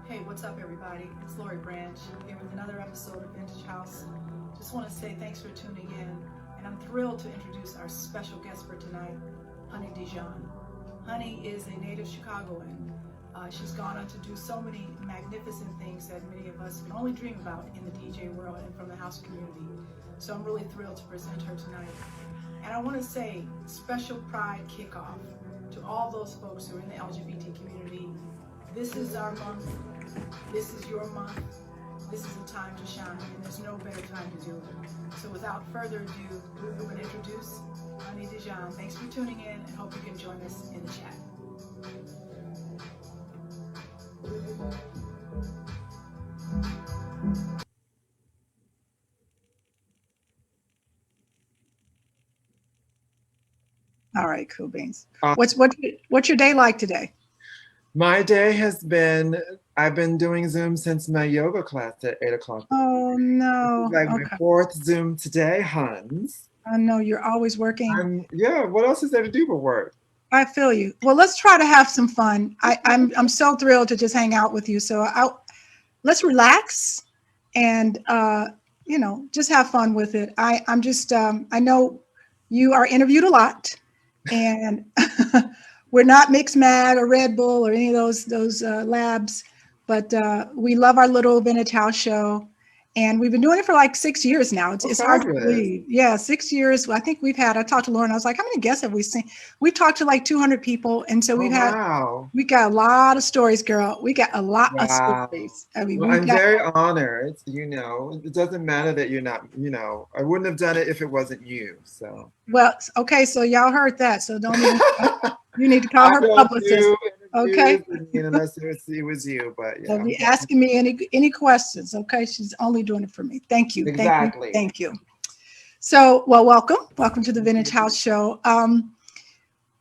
Hey, what's up, everybody? It's Lowery Branch here with another episode of Vintage House. Just want to say thanks for tuning in, and I'm thrilled to introduce our special guest for tonight, Honey Dijon. Honey is a native Chicagoan. She's gone on to do so many magnificent things that many of us can only dream about in the DJ world and from the house community. So I'm really thrilled to present her tonight. And I want to say special pride kickoff to all those folks who are in the LGBT community. This is our month. This is your month. This is a time to shine, and there's no better time to do it. So without further ado, we're going to introduce Honey Dijon. Thanks for tuning in, and hope you can join us in the chat. All right, cool beans. Uh, What's your day like today? my day has been, I've been doing Zoom since my yoga class at 8 o'clock. Oh This is no. like my Okay. fourth Zoom today, Hans. I know you're always working. Yeah, what else is there to do but work? I feel you. Well, let's try to have some fun. I'm so thrilled to just hang out with you. So let's relax and just have fun with it. I'm just I know you are interviewed a lot, and we're not Mixed Mag or Red Bull or any of those labs, but we love our little vintage house show. And we've been doing it for like 6 years now. It's, Oh, it's hard to fabulous. believe. Yeah, 6 years. I think I talked to Lauren. I was like, how many guests have we seen? We've talked to like 200 people. And so Oh, wow. we got a lot of stories, girl. We got a lot of Wow. stories. I mean, Well, we I'm got, very honored. It doesn't matter that you're not, I wouldn't have done it if it wasn't you. So well, okay. So y'all heard that. So don't even, you need to call I her don't publicist. do Okay. interviews, unless it was you, but yeah, Don't be asking me any questions. Okay. She's only doing it for me. Thank you. Thank you. exactly. Thank you. So, well, welcome to the Vintage House Show.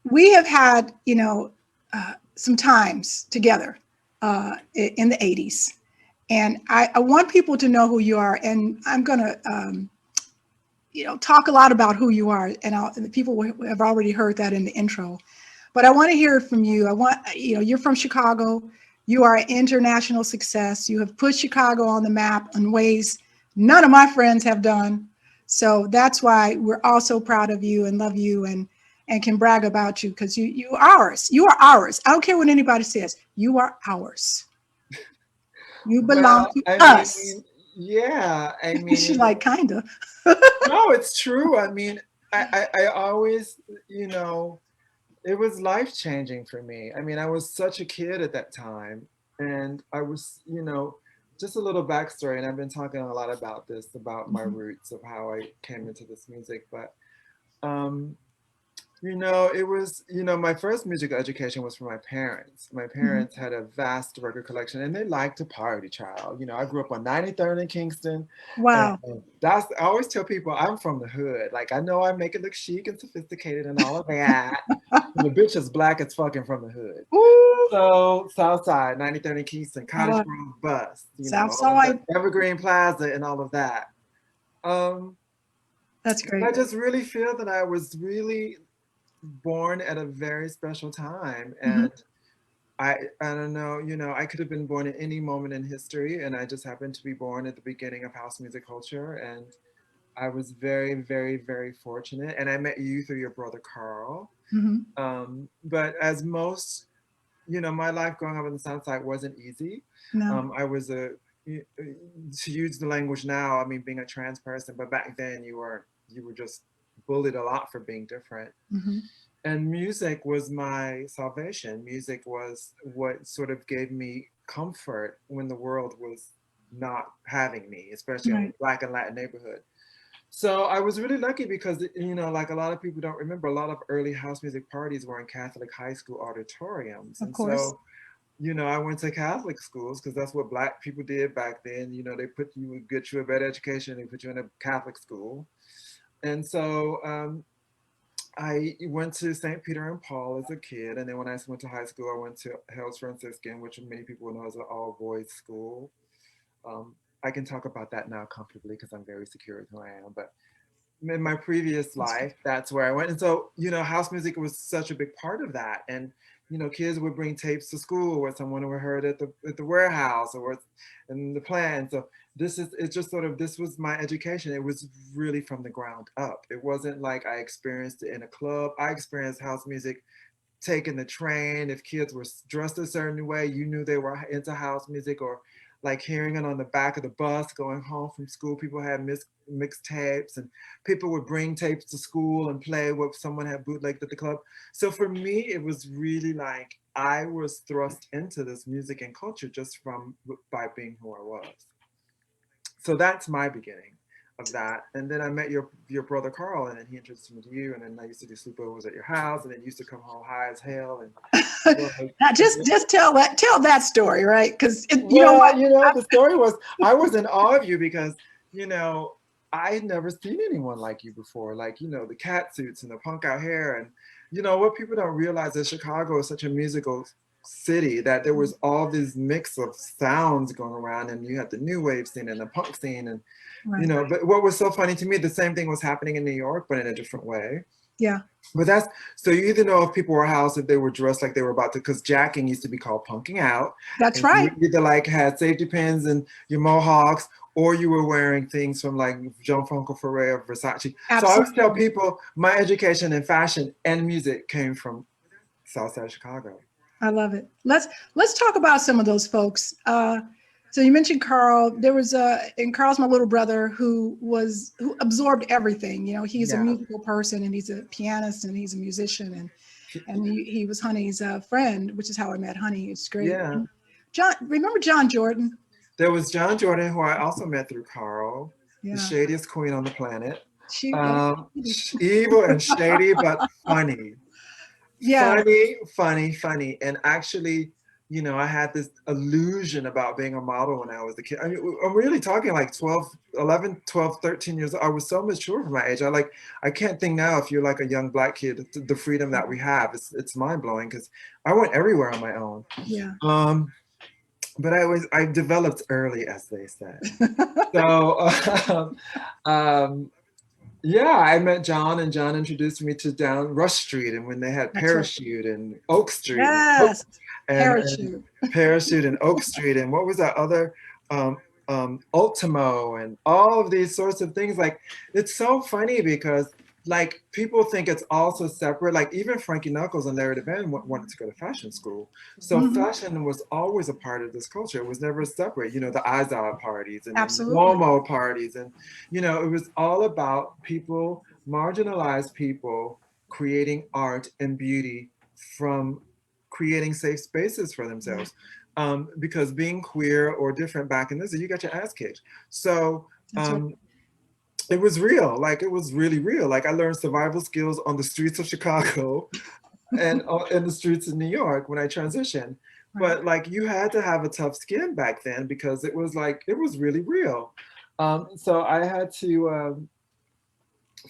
We have had, some times together in the 80s. And I want people to know who you are. And I'm going to, talk a lot about who you are. And the people have already heard that in the intro. But I want to hear it from you. You're from Chicago. You are an international success. You have put Chicago on the map in ways none of my friends have done. So that's why we're all so proud of you and love you and can brag about you because you are ours. You are ours. I don't care what anybody says. You are ours. You belong Well, to I us. mean, yeah, I She's mean, like, kinda. no, it's true. I mean, I always, it was life changing for me. I mean, I was such a kid at that time, and I was, just a little backstory, and I've been talking a lot about this, about my Mhm, roots of how I came into this music, but um, it was, my first musical education was from my parents. My mhm. parents had a vast record collection and they liked to party, child. I grew up on 93rd in Kingston. And Wow. I always tell people I'm from the hood. Like, I know I make it look chic and sophisticated and all of that. But the bitch is black as fucking from the hood. Ooh, So, Southside, 93rd in Kingston, Cottage uh, Grove Bus, South all of the Side. Evergreen Plaza and all of that. Um, That's I great. just really feel that I was really born at a very special time, Mhm. and I don't know, I could have been born at any moment in history, and I just happened to be born at the beginning of house music culture, and I was very, very, very fortunate, and I met you through your brother Carl. Mhm. But as most, my life growing up on the South Side wasn't easy. No. I was to use the language now, I mean, being a trans person, but back then you were just bullied a lot for being different. Mhm. And music was my salvation. Music was what sort of gave me comfort when the world was not having me, especially on the Right. Black and Latin neighborhood. So I was really lucky because, like a lot of people don't remember, a lot of early house music parties were in Catholic high school auditoriums. Of And course. so, I went to Catholic schools because that's what Black people did back then. They would get you a better education, they put you in a Catholic school. And so I went to St. Peter and Paul as a kid, and then when I went to high school, I went to Hales Franciscan, which many people know is an all-boys school. Um, I can talk about that now comfortably because I'm very secure with who I am. But in my previous life, that's where I went. And so, house music was such a big part of that. And, kids would bring tapes to school or someone would heard at the warehouse or in the plant. So it's just sort of, this was my education. It was really from the ground up. It wasn't like I experienced it in a club. I experienced house music taking the train. If kids were dressed a certain way, you knew they were into house music, or like hearing it on the back of the bus going home from school. People had mixed tapes, and people would bring tapes to school and play what someone had bootlegged at the club. So for me, it was really like I was thrust into this music and culture just by being who I was. So that's my beginning of that. And then I met your brother Carl, and then he introduced me to you. And then I used to do sleepovers at your house, and then used to come home high as hell. And Now, just tell that story, right? Because you know well, what? the story was I was in awe of you because I had never seen anyone like you before. Like the cat suits and the punk out hair, and what people don't realize is Chicago is such a musical city that there was all this mix of sounds going around, and you had the new wave scene and the punk scene, and Right. but what was so funny to me, the same thing was happening in New York, but in a different way. Yeah. But so you either know if people were house, if they were dressed like they were about to, because jacking used to be called punking out. That's And you right. either like had safety pins and your mohawks, or you were wearing things from like Gianfranco Ferré or Versace. So I always tell Absolutely. people my education in fashion and music came from Southside Chicago. I love it. Let's talk about some of those folks. So you mentioned Carl. There was and Carl's my little brother who absorbed everything. He's a Yeah. musical person, and he's a pianist, and he's a musician, and he was Honey's friend, which is how I met Honey. It's great. Yeah. And remember John Jordan? There was John Jordan, who I also met through Carl, the Yeah. shadiest queen on the planet. She, Evil and shady, but funny. yeah. Funny. And actually, I had this illusion about being a model when I was a kid. I mean, I'm really talking like 11, 12, 13 years old. I was so mature for my age. I can't think now, if you're like a young Black kid, the freedom that we have, it's mind blowing, because I went everywhere on my own. Yeah. But I developed early, as they said. So, yeah, I met John, and John introduced me to down Rush Street, and when they had That's right. Parachute and Oak Street, Yes. and Parachute and Oak Street, and what was that other, Ultimo, and all of these sorts of things. Like, it's so funny because like people think it's all so separate. Like even Frankie Knuckles and Larry the Band wanted to go to fashion school. So fashion was always a part of this culture. It was never separate. The Izod parties and the Momo parties. And, it was all about people, marginalized people, creating art and beauty from creating safe spaces for themselves. Because being queer or different back in this, you got your ass kicked. So it was real. Like, it was really real. Like, I learned survival skills on the streets of Chicago and in the streets of New York when I transitioned. But like, you had to have a tough skin back then, because it was really real. So I had to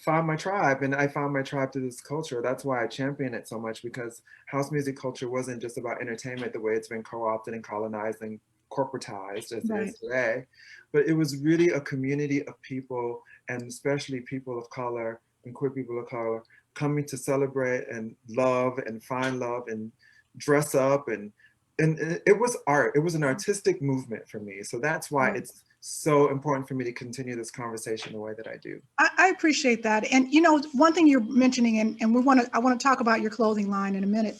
find my tribe, and I found my tribe through this culture. That's why I champion it so much, because house music culture wasn't just about entertainment the way it's been co-opted and colonized and corporatized as it is today, but it was really a community of people, and especially people of color and queer people of color, coming to celebrate and love and find love and dress up, and it was art. It was an artistic movement for me. So that's why it's so important for me to continue this conversation the way that I do. I appreciate that. And one thing you're mentioning, and I want to talk about your clothing line in a minute,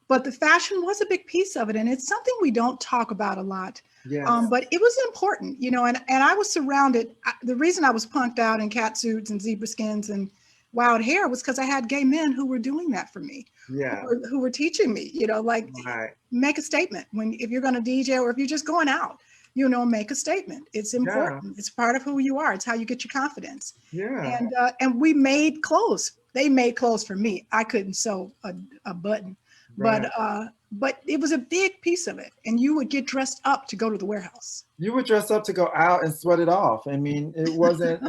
but the fashion was a big piece of it, and it's something we don't talk about a lot. Yes. But it was important, and I was surrounded. The reason I was punked out in cat suits and zebra skins and wild hair was because I had gay men who were doing that for me. Yeah. Who were teaching me, make a statement if you're going to DJ, or if you're just going out, make a statement. It's important. Yeah. It's part of who you are. It's how you get your confidence. Yeah. And we made clothes. They made clothes for me. I couldn't sew a button. Right. But it was a big piece of it. And you would get dressed up to go to the warehouse. You would dress up to go out and sweat it off. I mean, it wasn't,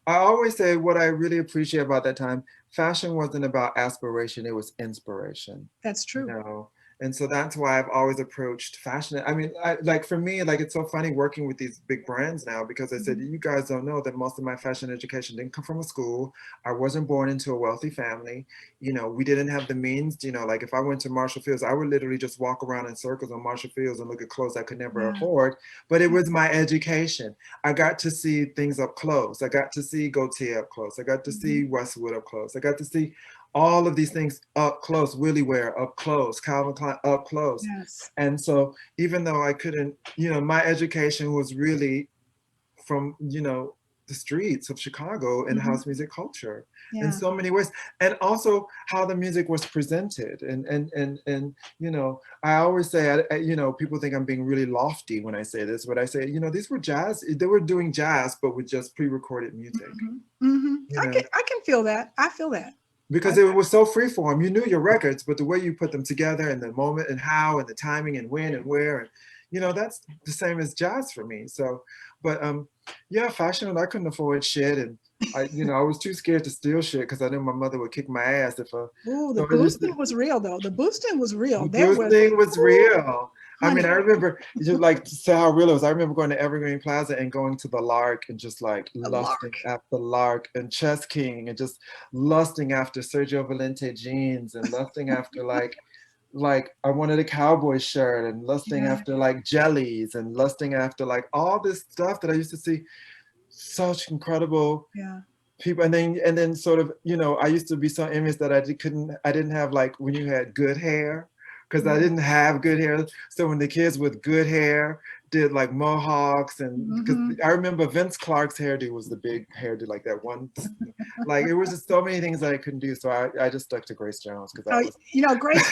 I always say what I really appreciate about that time, fashion wasn't about aspiration, it was inspiration. That's true. And so that's why I've always approached fashion. I mean, like for me, like it's so funny working with these big brands now, because I said, you guys don't know that most of my fashion education didn't come from a school. I wasn't born into a wealthy family. You know, we didn't have the means, you know, like if I went to Marshall Fields, I would literally just walk around in circles on Marshall Fields and look at clothes I could never Yeah. afford. But it was my education. I got to see things up close. I got to see Gaultier up close. I got to see Westwood up close. I got to see all of these things up close, Willie Wear up close, Calvin Klein up close. Yes. And so even though I couldn't, you know, my education was really from, you know, the streets of Chicago and house music culture in so many ways. And also how the music was presented. And you know, I always say, you know, people think I'm being really lofty when I say this, but I say, you know, these were jazz, they were doing jazz, but with just pre-recorded music. You know? I can feel that. I feel that. Because it was so freeform. You knew your records, but the way you put them together and the moment and how and the timing and when and where, and you know, that's the same as jazz for me. So, but yeah, fashion, I couldn't afford shit, and you know, I was too scared to steal shit because I knew my mother would kick my ass if I. Ooh, the boosting was real though. The boosting was real. The boosting was real. I mean, I remember just like to say how real it was. I remember going to Evergreen Plaza and going to the Lark and just like lusting after the Lark and Chess King and just lusting after Sergio Valente jeans and lusting after like I wanted a cowboy shirt and lusting after like jellies and lusting after like all this stuff that I used to see. Such incredible people, and then sort of, you know, I used to be so envious that I didn't have like when you had good hair, because I didn't have good hair. So when the kids with good hair did like mohawks, and because I remember Vince Clark's hairdo was the big hairdo, like that one, like it was just so many things that I couldn't do. So I just stuck to Grace Jones because you know, Grace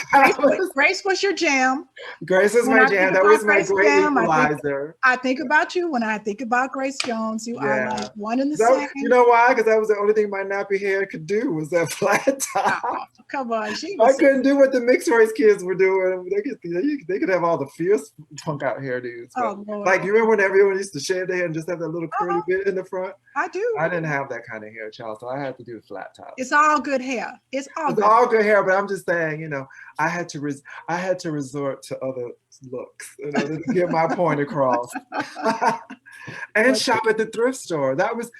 was your jam. Grace was my jam. That was my great equalizer. I think about you when I think about Grace Jones. You are like one and the same. You know why? Because that was the only thing my nappy hair could do was that flat top. Oh, come on, I couldn't do what the mixed race kids were doing. They could have all the fierce punk out hairdos. Like you remember when everyone used to shave their hair and just have that little curly bit in the front? I do. I didn't have that kind of hair, child, so I had to do a flat top. It's all good hair. It's all good hair, but I'm just saying, you know, I had to resort to other looks in order to get my point across. And shop at the thrift store. That was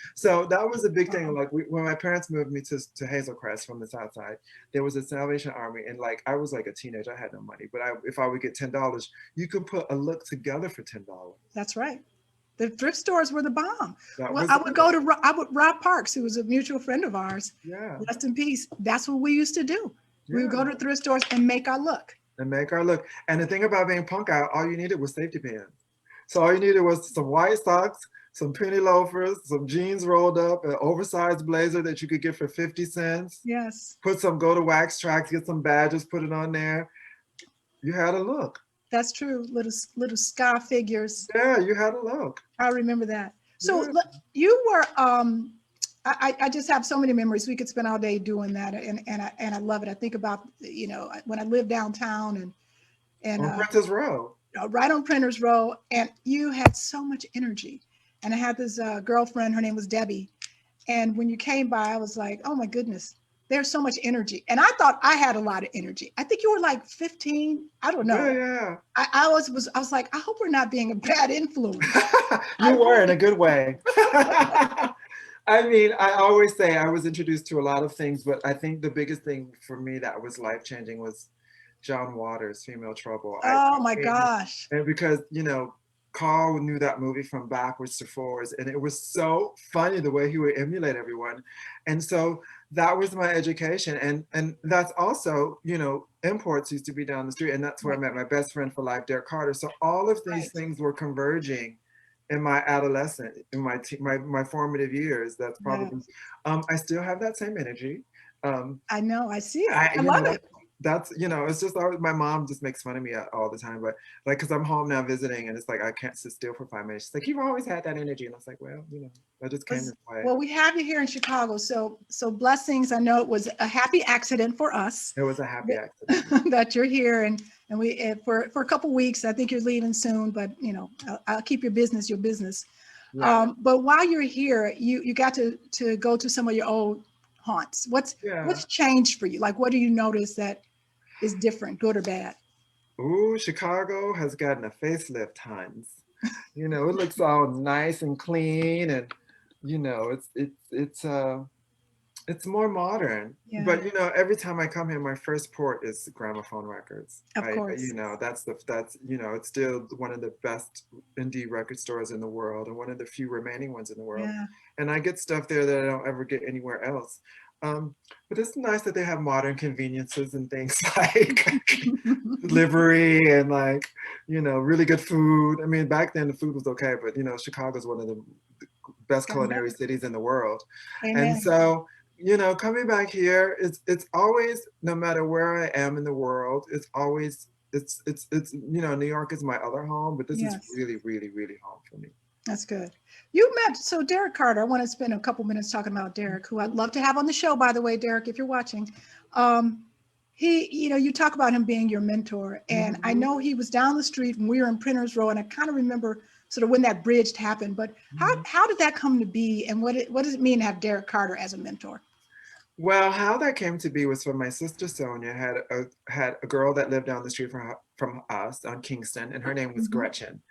a big thing. Like when my parents moved me to Hazel Crest from the South Side, there was a Salvation Army, and like I was like a teenager, I had no money, but if I would get $10, you could put a look together for $10. That's right. The thrift stores were the bomb. I would go to Rob Parks, who was a mutual friend of ours. Yeah. Rest in peace. That's what we used to do. Yeah. We would go to thrift stores and make our look. And the thing about being punk out, all you needed was safety pins. So all you needed was some white socks, some penny loafers, some jeans rolled up, an oversized blazer that you could get for 50 cents. Yes. Go to Wax Tracks, get some badges, put it on there. You had a look. That's true. Little sky figures. Yeah, you had a look. I remember that. So you were, I just have so many memories. We could spend all day doing that, and I love it. I think about, you know, when I lived downtown and on Printers Row. Right on Printers Row, and you had so much energy. And I had this girlfriend, her name was Debbie. And when you came by, I was like, oh my goodness, there's so much energy. And I thought I had a lot of energy. I think you were like 15. I don't know. Yeah. I was like, I hope we're not being a bad influence. You were in a good way. I mean, I always say I was introduced to a lot of things, but I think the biggest thing for me that was life-changing was John Waters' Female Trouble. Oh my gosh. And because, you know, Carl knew that movie from backwards to forwards, and it was so funny the way he would emulate everyone. And so that was my education. And that's also, you know, Imports used to be down the street, and that's where I met my best friend for life, Derek Carter. So all of these things were converging in my adolescent, in my formative years. That's probably, I still have that same energy. I know, I see it. I love it. That's, you know, it's just always, my mom just makes fun of me all the time, but like, cause I'm home now visiting, and it's like, I can't sit still for 5 minutes. She's like, you've always had that energy. And I was like, well, you know, I just came this way. Well, we have you here in Chicago. So blessings. I know it was a happy accident for us. It was a happy accident. That you're here, and we, for a couple weeks, I think you're leaving soon, but you know, I'll keep your business. Yeah. But while you're here, you got to go to some of your old haunts. What's changed for you? Like, what do you notice that is different, good or bad? Ooh, Chicago has gotten a facelift, Hans. You know, it looks all nice and clean, and you know, it's more modern. Yeah, But you know, every time I come here, my first port is gramophone records. of You course. know, that's you know, it's still one of the best indie record stores in the world, and one of the few remaining ones in the world. Yeah. And I get stuff there that I don't ever get anywhere else. But it's nice that they have modern conveniences and things like delivery and like, you know, really good food. I mean, back then the food was okay, but you know, Chicago's one of the best Gotten culinary better. cities in the world. And Amen. so, you know, coming back here, it's always, no matter where I am in the world, it's always it's you know, New York is my other home, but this is Yes, really, really, really home for me. that's good. You met, so Derek Carter, I want to spend a couple minutes talking about Derek, who I'd love to have on the show, by the way, Derek, if you're watching. Um, you talk about him being your mentor, and I Mhm. know he was down the street when we were in Printers Row, and I kind of remember sort of when that bridge happened, but Mhm. how did that come to be, and what does it mean to have Derek Carter as a mentor? Well, how that came to be was from my sister Sonia had a girl that lived down the street from us on Kingston, and her name was Hmm. Gretchen.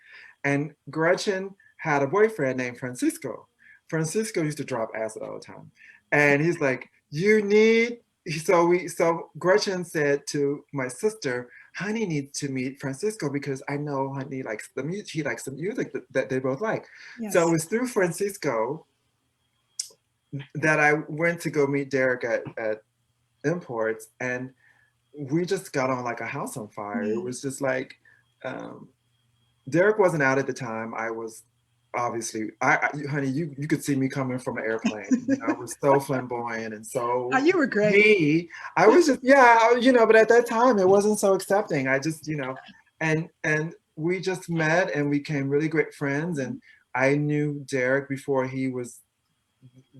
And Gretchen had a boyfriend named Francisco. Francisco used to drop acid all the time. And he's like, you need, so Gretchen said to my sister, Honey needs to meet Francisco because I know Honey likes the music, he likes the music that they both like. So it Yes. was through Francisco that I went to go meet Derek at Imports, and we just got on like a house on fire. It Yeah. was just like, um, Derek wasn't out at the time. I was obviously, honey, you could see me coming from an airplane. You know, I was so flamboyant and Oh, so you were great. me. I was just, yeah, you know, but at that time it wasn't so accepting. I just, you know, and we just met and we became really great friends. And I knew Derek before he was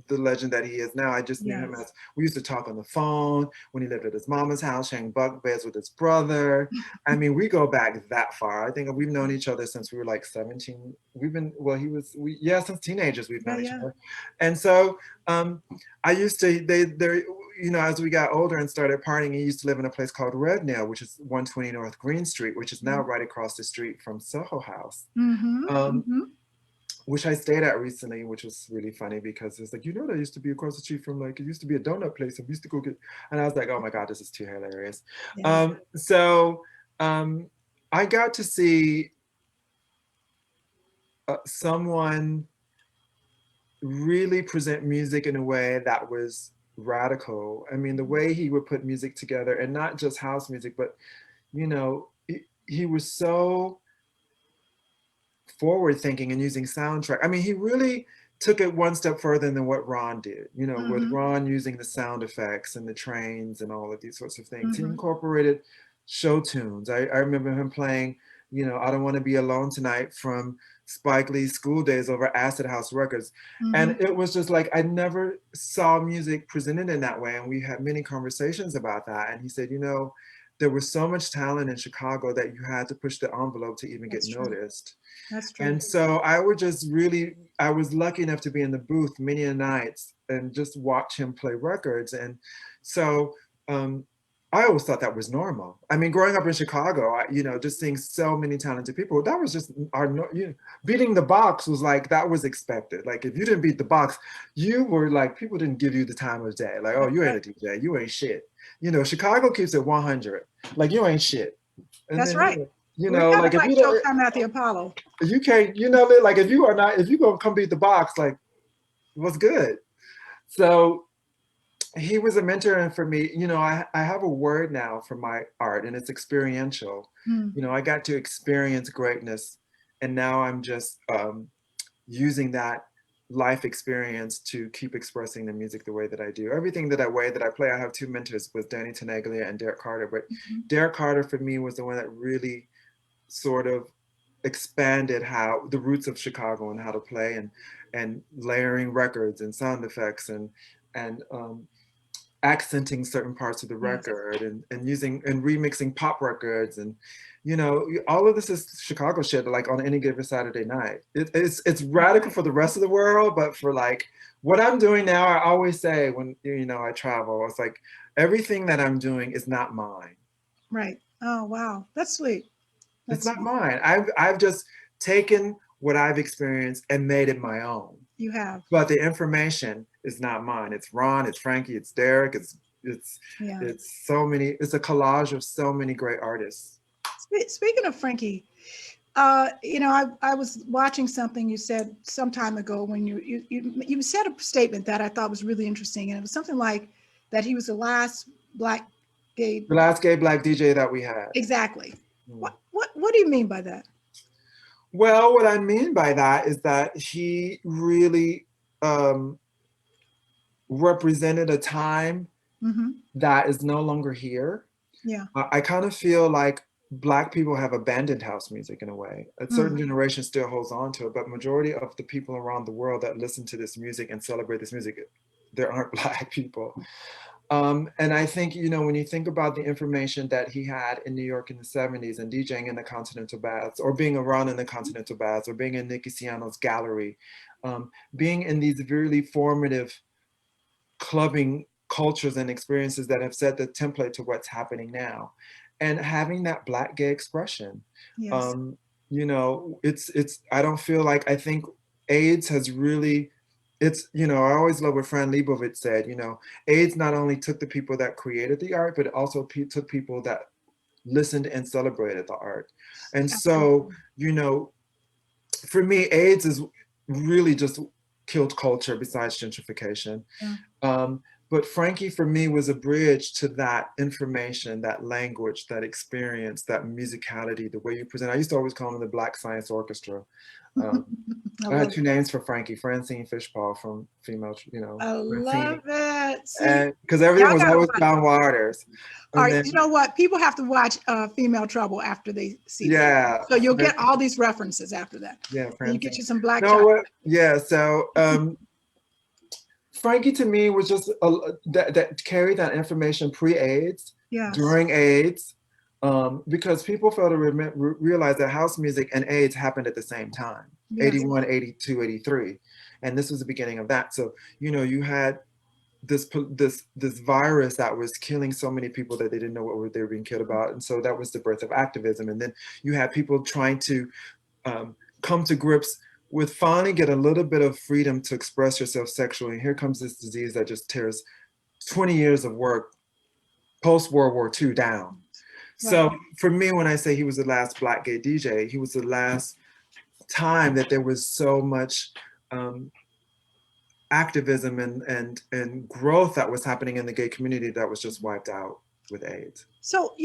the legend that he is now. I just knew him Yes. as, we used to talk on the phone when he lived at his mama's house, sharing bunk beds with his brother. I mean, we go back that far. I think we've known each other since we were like 17. We've been, well, yeah, since teenagers we've Yeah, known each yeah. other. And so I used to, you know, as we got older and started partying, he used to live in a place called Red Nail, which is 120 North Green Street, which is now Yeah. right across the street from Soho House. Mm-hmm. Um, Mm-hmm. which I stayed at recently, which was really funny because it's like, you know, that used to be across the street from, like, it used to be a donut place and we used to go get, and I was like, oh my God, this is too hilarious. Yeah. So I got to see someone really present music in a way that was radical. I mean, the way he would put music together, and not just house music, but, you know, he was so forward thinking and using soundtrack. I mean, he really took it one step further than what Ron did, you know, with Mm-hmm. Ron using the sound effects and the trains and all of these sorts of things. He Mm-hmm. incorporated show tunes. I remember him playing, you know, I Don't Want to Be Alone Tonight from Spike Lee's School Days over Acid House Records. Mm-hmm. And it was just like, I never saw music presented in that way. And we had many conversations about that. And he said, you know, there was so much talent in Chicago that you had to push the envelope to even get That's true. noticed. That's true. And so I would just really, I was lucky enough to be in the booth many a nights and just watch him play records. And so um, I always thought that was normal. I mean, growing up in Chicago, you know, just seeing so many talented people, that was just you know, beating the box was like, that was expected. Like if you didn't beat the box, you were like, people didn't give you the time of day. Like, oh, That's you ain't right. a DJ, you ain't shit. You know, Chicago keeps it 100. Like you ain't shit. And That's then, right. you We know, got it like if like you don't, Showtime at the Apollo. you can't, you know, like if you are not, if you gonna come beat the box, like what's good? So he was a mentor, and for me, you know, I have a word now for my art, and it's experiential. Mm. You know, I got to experience greatness, and now I'm just using that life experience to keep expressing the music the way that I do. Everything that I play, I have two mentors with Danny Tenaglia and Derek Carter, but Mhm. Derek Carter for me was the one that really sort of expanded how the roots of Chicago and how to play, and layering records and sound effects and accenting certain parts of the Yes. record, and using and remixing pop records, and you know, all of this is Chicago shit, like on any given Saturday night. It's That's radical right. for the rest of the world, but for like what I'm doing now, I always say when, you know, I travel, it's like everything that I'm doing is not mine. Right. Oh, wow. That's sweet. It's That's not sweet. mine. I've just taken what I've experienced and made it my own. You have. But the information is not mine. It's Ron, it's Frankie, it's Derek, it's Yeah. it's so many, it's a collage of so many great artists. Speaking of Frankie, I was watching something you said some time ago when you said a statement that I thought was really interesting, and it was something like that he was the last black gay. The last gay black DJ that we had. Exactly. Mm. What do you mean by that? Well, what I mean by that is that he really um, represented a time Mm-hmm. that is no longer here. Yeah. I kind of feel like Black people have abandoned house music in a way. A certain Mm. generation still holds on to it, but majority of the people around the world that listen to this music and celebrate this music, there aren't Black people. And I think, when you think about the information that he had in New York in the 70s and DJing in the Continental Baths, or being around in the Continental Baths, or being in Nicky Siano's gallery, being in these really formative clubbing cultures and experiences that have set the template to what's happening now, and having that Black gay expression. Yes. um, it's I don't feel like, I think AIDS has really, I always love what Fran Lebowitz said. AIDS not only took the people that created the art, but it also took people that listened and celebrated the art. And so, Absolutely. for me, AIDS is really just killed culture besides gentrification. Yeah. Um, but Frankie, for me, was a bridge to that information, that language, that experience, that musicality, the way you present. I used to always call him the Black Science Orchestra. Um, I I had love two it. names for Frankie: Francine Fishpaw from female, I Francine, love it. See, and because everything y'all was gotta always watch. John Waters. All And right, you then, know what? People have to watch Female Trouble after they see this. yeah, So you'll get all these references after that. yeah, And you get Francine. you some black No, chocolate. what? Yeah, so Frankie to me was just that carried that information pre-AIDS, Yes. during AIDS, because people fail to realize that house music and AIDS happened at the same time, Yes. 81, 82, 83. And this was the beginning of that. So, you had this virus that was killing so many people that they didn't know what they were being killed about. And so that was the birth of activism. And then you had people trying to come to grips with finally get a little bit of freedom to express yourself sexually. And here comes this disease that just tears 20 years of work post World War II down. Right. So for me, when I say he was the last Black gay DJ, he was the last time that there was so much activism and growth that was happening in the gay community that was just wiped out with AIDS. So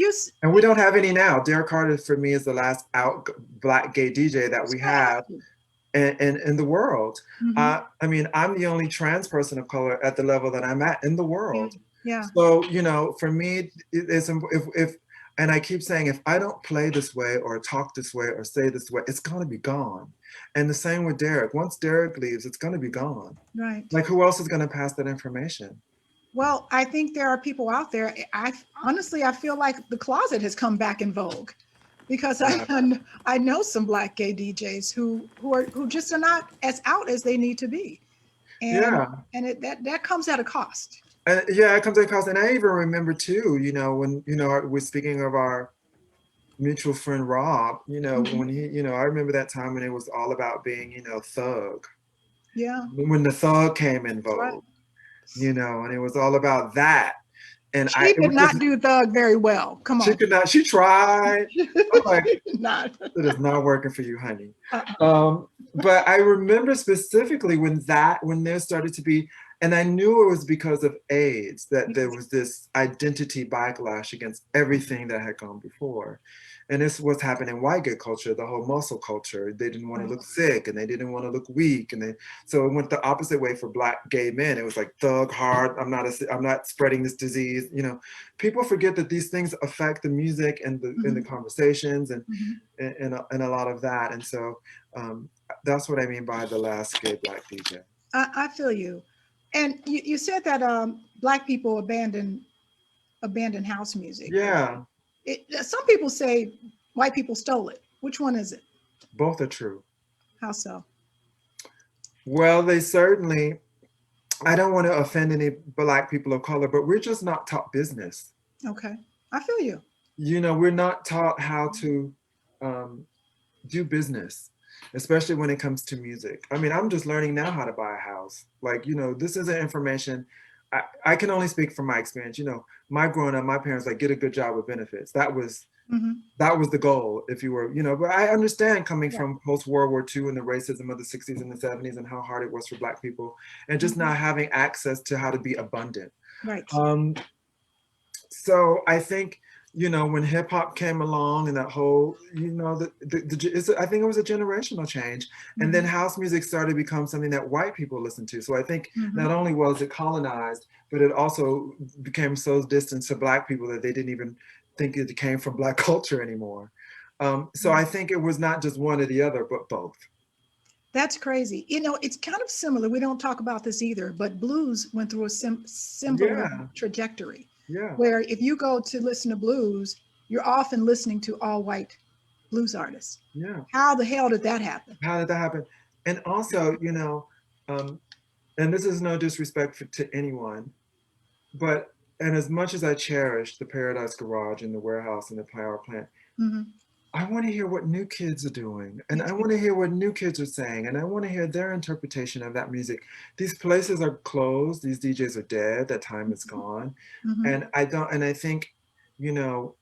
And we don't have any now. Derek Carter for me is the last out Black gay DJ that we have in the world. Mm-hmm. I mean, I'm the only trans person of color at the level that I'm at in the Yeah. world. Yeah. So, for me, it's if and I keep saying, if I don't play this way or talk this way or say this way, it's going to be gone. And the same with Derek. Once Derek leaves, it's going to be gone. Right. Like, who else is going to pass that information? Well, I think there are people out there. I feel like the closet has come back in vogue, because I know some Black gay DJs who just are not as out as they need to be, and Yeah. that comes at a cost. Yeah, it comes at a cost. And I even remember too, when, we're speaking of our mutual friend Rob, Mhm. when he, I remember that time when it was all about being, thug. Yeah. When the thug came in That's right. vogue, and it was all about that. And She it did was just, not do thug very well. Come she on. could not, she tried. I'm like, Not. it is not working for you, honey. Uh-uh. But I remember specifically when there started to be, and I knew it was because of AIDS that there was this identity backlash against everything that had gone before. And this was happening in white gay culture, the whole muscle culture. They didn't want to look sick and they didn't want to look weak. So it went the opposite way for Black gay men. It was like thug hard. I'm not spreading this disease. People forget that these things affect the music and the conversations and a lot of that. And so that's what I mean by the last gay Black DJ. I feel you. And you said that Black people abandon house music. Yeah, Some people say white people stole it. Which one is it? both are true. How so? Well, they certainly, I don't want to offend any Black people of color, but we're just not taught business. Okay. I feel you. you know, we're not taught how to do business, especially when it comes to music. I mean, I'm just learning now how to buy a house. Like, you know, this isn't information. I can only speak from my experience. You know, my growing up, my parents like get a good job with benefits. Hmm. That was the goal, if you were, you know, but I understand coming Yeah. from post World War II and the racism of the 60s and the 70s and how hard it was for Black people and just Hmm. not having access to how to be abundant. Right. Um, so I think, you know, when hip hop came along and that whole, you know, I think it was a generational change. And then Hmm. house music started to become something that white people listened to. So I think Hmm. not only was it colonized, but it also became so distant to Black people that they didn't even think it came from Black culture anymore. So I think it was not just one or the other, but both. That's crazy. You know, it's kind of similar. We don't talk about this either, but blues went through a similar Yeah, trajectory yeah, where if you go to listen to blues, you're often listening to all white blues artists. yeah. How the hell did that happen? How did that happen? And also, you know, um, and this is no disrespect to anyone, but and as much as I cherish the Paradise Garage and the warehouse and the power plant, Hmm. I want to hear what new kids are doing, and Me I too. want to hear what new kids are saying, and I want to hear their interpretation of that music. These places are closed, these DJs are dead, that time is gone, Hmm. and I think, you know,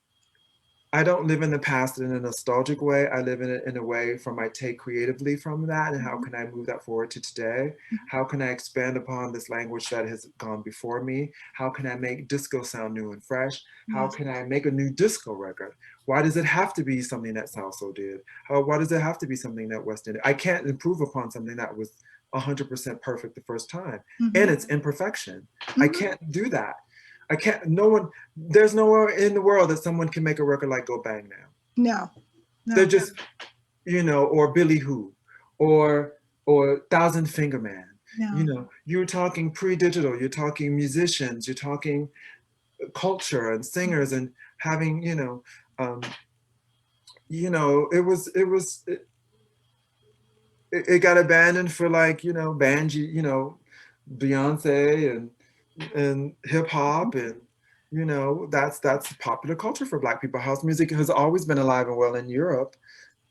I don't live in the past in a nostalgic way. I live in it in a way from I take creatively from that and how Hmm. can I move that forward to today? How can I expand upon this language that has gone before me? How can I make disco sound new and fresh? How Yes. can I make a new disco record? Why does it have to be something that Salso did? Why does it have to be something that West did? I can't improve upon something that was 100% perfect the first time Hmm. and its imperfection. I Hmm. can't do that. I can't, no one, there's nowhere in the world that someone can make a record like Go Bang now. No, They're no, just, you know, or Billy Who, or Thousand Finger Man. You no. know, you're talking pre-digital, you're talking musicians, you're talking culture and singers and having, it got abandoned for like, you know, Banji, you know, Beyonce and hip hop and you know that's popular culture for Black people. House music has always been alive and well in Europe,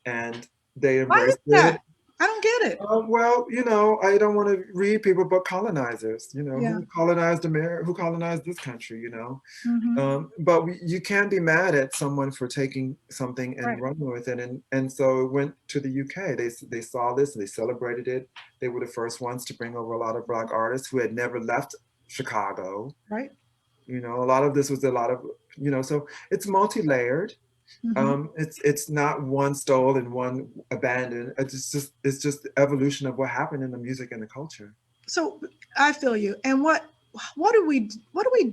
and they Why is embraced it. that? I don't get it. Well, you know, I don't want to read people, but colonizers. You know, Yeah. who colonized America? Who colonized this country? You know, Hmm. but you can't be mad at someone for taking something and Right. running with it. And so it went to the UK. They saw this and they celebrated it. They were the first ones to bring over a lot of Black artists who had never left Chicago. Right. You know, a lot of this was a lot of, you know, so it's multi-layered. Hmm. It's not one stole and one abandoned. It's just the evolution of what happened in the music and the culture. So I feel you. And what do we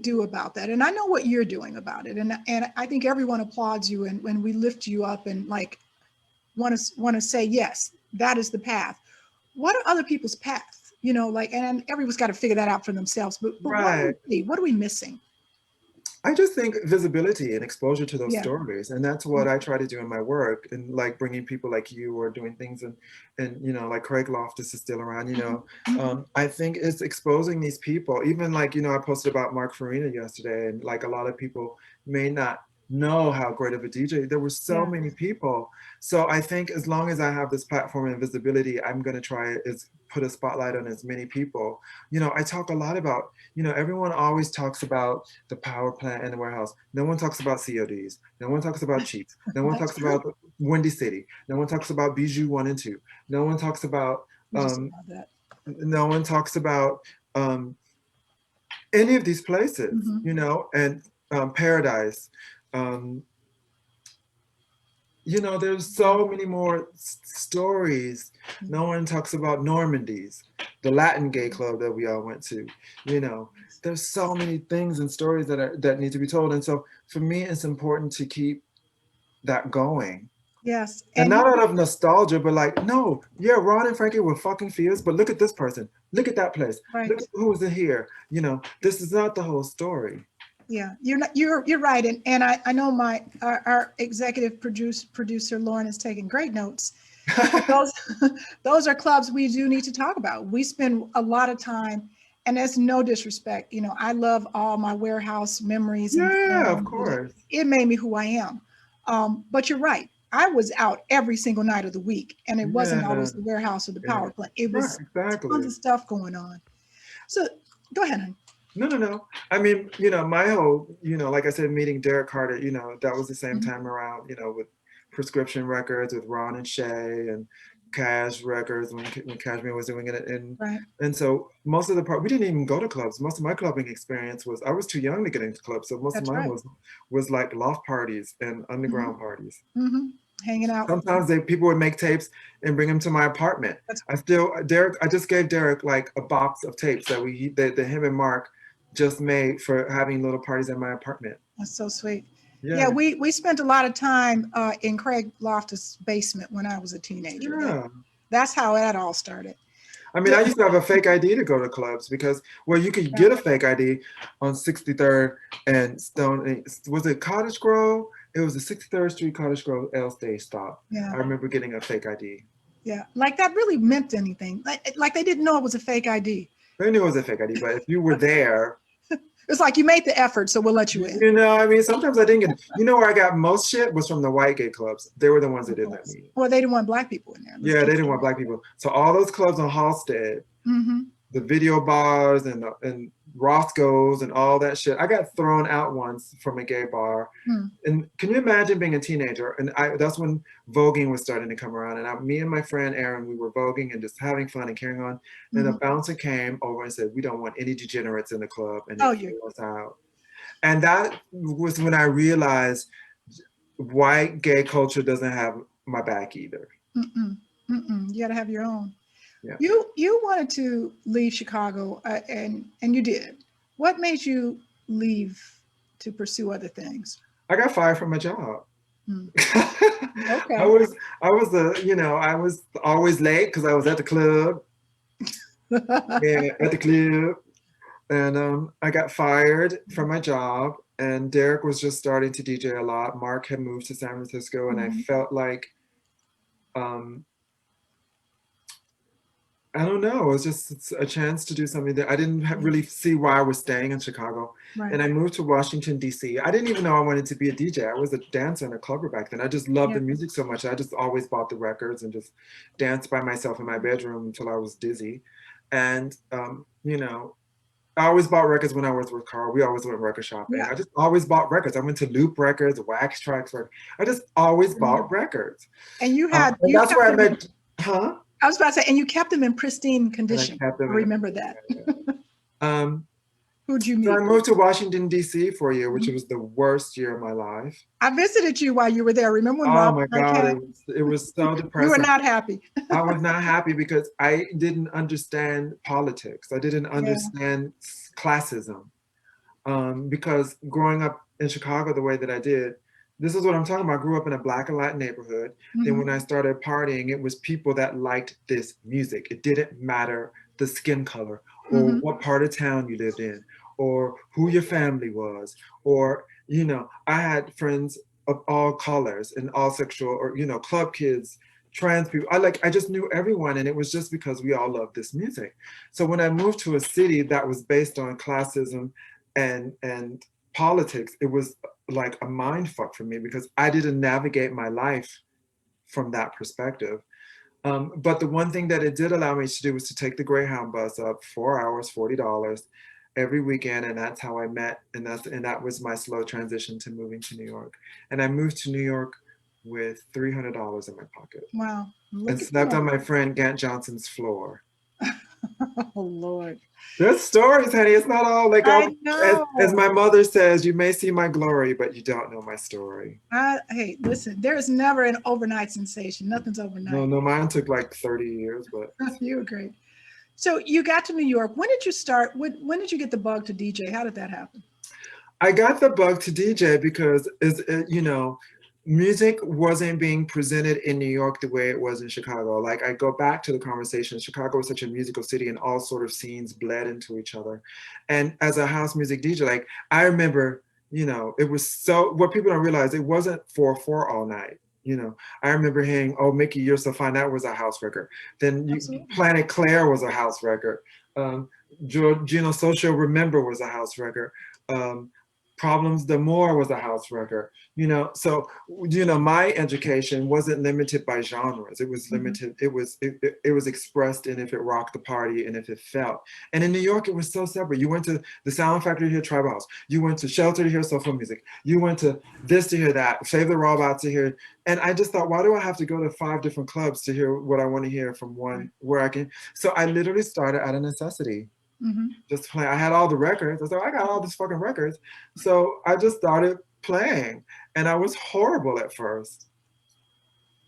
do about that? And I know what you're doing about it. And I think everyone applauds you and when we lift you up and like want to say yes, that is the path. What are other people's paths? You know, like and everyone's got to figure that out for themselves. But what do Right. we see? What are we missing? I just think visibility and exposure to those Yeah. stories, and that's what I try to do in my work, and like bringing people like you or doing things, and you know, like Craig Loftus is still around. You know, Hmm. I think it's exposing these people. Even like you know, I posted about Mark Farina yesterday, and like a lot of people may not know how great of a DJ. There were so Yeah. many people. So I think as long as I have this platform and visibility, I'm going to try is put a spotlight on as many people. You know, I talk a lot about. You know, everyone always talks about the power plant and the warehouse. No one talks about CODs. No one talks about Chiefs. No one That's talks true. about Windy City. No one talks about Bijou 1 and 2. No one talks about You just about that. no one talks about um, any of these places, Hmm. you know, and Paradise. Um, you know, there's Yeah. so many more stories. Yeah. No one talks about Normandy's, the Latin gay club that we all went to. You know, there's so many things and stories that need to be told. And so for me, it's important to keep that going. Yes. And And not you out of nostalgia, but like, no, yeah, Ron and Frankie were fucking fierce, but look at this person. Look at that place. Look right. at who was in here. You know, this is not the whole story. Yeah, you're not, you're right, and I know our executive producer Lauren is taking great notes. Those those are clubs we do need to talk about. We spend a lot of time And that's no disrespect. You know, I love all my warehouse memories and Yeah, of films. course. It made me who I am. But you're right. I was out every single night of the week, and it wasn't Yeah, always the warehouse or the yeah. power plant. It Right, was tons exactly. of stuff going on. So go ahead, honey. No, no, no. I mean, my whole, like I said, meeting Derek Carter, that was the same Mhm. time around, with prescription records with Ron and Shay and Cash Records when Cashmere was doing it. Right. And so most of the part, we didn't even go to clubs. Most of my clubbing experience was, I was too young to get into clubs. So most of That's mine right. was like loft parties and Hmm. underground parties. Hmm. Hanging out. Sometimes people would make tapes and bring them to my apartment. That's I just gave Derek like a box of tapes that him and Mark just made for having little parties in my apartment. that's so sweet. Yeah, Yeah, we spent a lot of time in Craig Loftus' basement when I was a teenager. yeah. That's how that all started. I mean, Yeah. I used to have a fake ID to go to clubs because, well, you could get a fake ID on 63rd and Stone. Was it Cottage Grove? It was the 63rd Street Cottage Grove L Stage stop. Yeah. I remember getting a fake ID. Yeah, like that really meant anything. Like they didn't know it was a fake ID. They knew it was a fake ID, but if you were there, It's like you made the effort, so we'll let you in. I mean, sometimes I didn't get it. Where I got most shit was from the white gay clubs. They were the ones that didn't let me in. Well, they didn't want black people in there. Yeah, they didn't want black people. So all those clubs on Halstead, Mm-hmm. the video bars and Roscoe's and all that shit. I got thrown out once from a gay bar. Mm. And can you imagine being a teenager? And that's when voguing was starting to come around. And me and my friend Aaron, we were voguing and just having fun and carrying on. And Mm-hmm. the bouncer came over and said, "We don't want any degenerates in the club," and Oh, they threw us out. And that was when I realized white gay culture doesn't have my back either. Mm-mm. Mm-mm. You got to have your own. Yeah. You wanted to leave Chicago, and you did. What made you leave to pursue other things? I got fired from my job. Okay. I was I was always late because I was at the club. Yeah, at the club. And I got fired from my job, and Derek was just starting to DJ a lot. Mark had moved to San Francisco, and I felt like, I don't know, it was just a chance to do something that I didn't really see why I was staying in Chicago. Right. And I moved to Washington, D.C. I didn't even know I wanted to be a DJ. I was a dancer and a clubber back then. I just loved the music so much. I just always bought the records and just danced by myself in my bedroom until I was dizzy. And, I always bought records when I was with Carl. We always went record shopping. Yeah. I just always bought records. I went to Loop Records, Wax Tracks. I just always bought records. And you had. And that's where I met, huh? I was about to say, and you kept them in pristine condition. I remember that. Who'd you meet? So I moved to Washington, D.C. for a year, which was the worst year of my life. I visited you while you were there. Remember when Oh my God, it was so depressing. You were not happy. I was not happy because I didn't understand politics. I didn't understand classism. Because growing up in Chicago the way that I did, this is what I'm talking about. I grew up in a Black and Latin neighborhood. Then when I started partying, it was people that liked this music. It didn't matter the skin color or what part of town you lived in or who your family was. Or, I had friends of all colors and all sexual or, club kids, trans people. I just knew everyone, and it was just because we all loved this music. So when I moved to a city that was based on classism and politics, it was like a mind fuck for me because I didn't navigate my life from that perspective. But the one thing that it did allow me to do was to take the Greyhound bus up 4 hours, $40 every weekend, and that's how I met, and that was my slow transition to moving to New York. And I moved to New York with $300 in my pocket. Wow. And slept on my friend Gant Johnson's floor. Oh Lord. There's stories, honey. It's not all like as my mother says, you may see my glory, but you don't know my story. Hey, listen, there's never an overnight sensation. Nothing's overnight. No, mine took like 30 years, but you were great. So you got to New York. When did you start? When did you get the bug to DJ? How did that happen? I got the bug to DJ because music wasn't being presented in New York the way it was in Chicago. Like I go back to the conversation, Chicago was such a musical city and all sort of scenes bled into each other. And as a house music DJ, like I remember, it was so, what people don't realize, it wasn't 4/4 all night. I remember hearing, "Oh, Mickey, You're So Fine," that was a house record. Then Planet Claire was a house record. Gino Social Remember was a house record. Um, Problems the More was a house record. So my education wasn't limited by genres. It was Mhm. limited. It was expressed in if it rocked the party and if it felt. And in New York, it was so separate. You went to the Sound Factory to hear tribal house. You went to Shelter to hear soulful music. You went to this to hear that. Save the Robot to hear. And I just thought, why do I have to go to 5 different clubs to hear what I want to hear from Right. one where I can? So I literally started out of necessity. Mhm. Just playing. I had all the records. I was like, I got all these fucking records. So I just started playing. And I was horrible at first.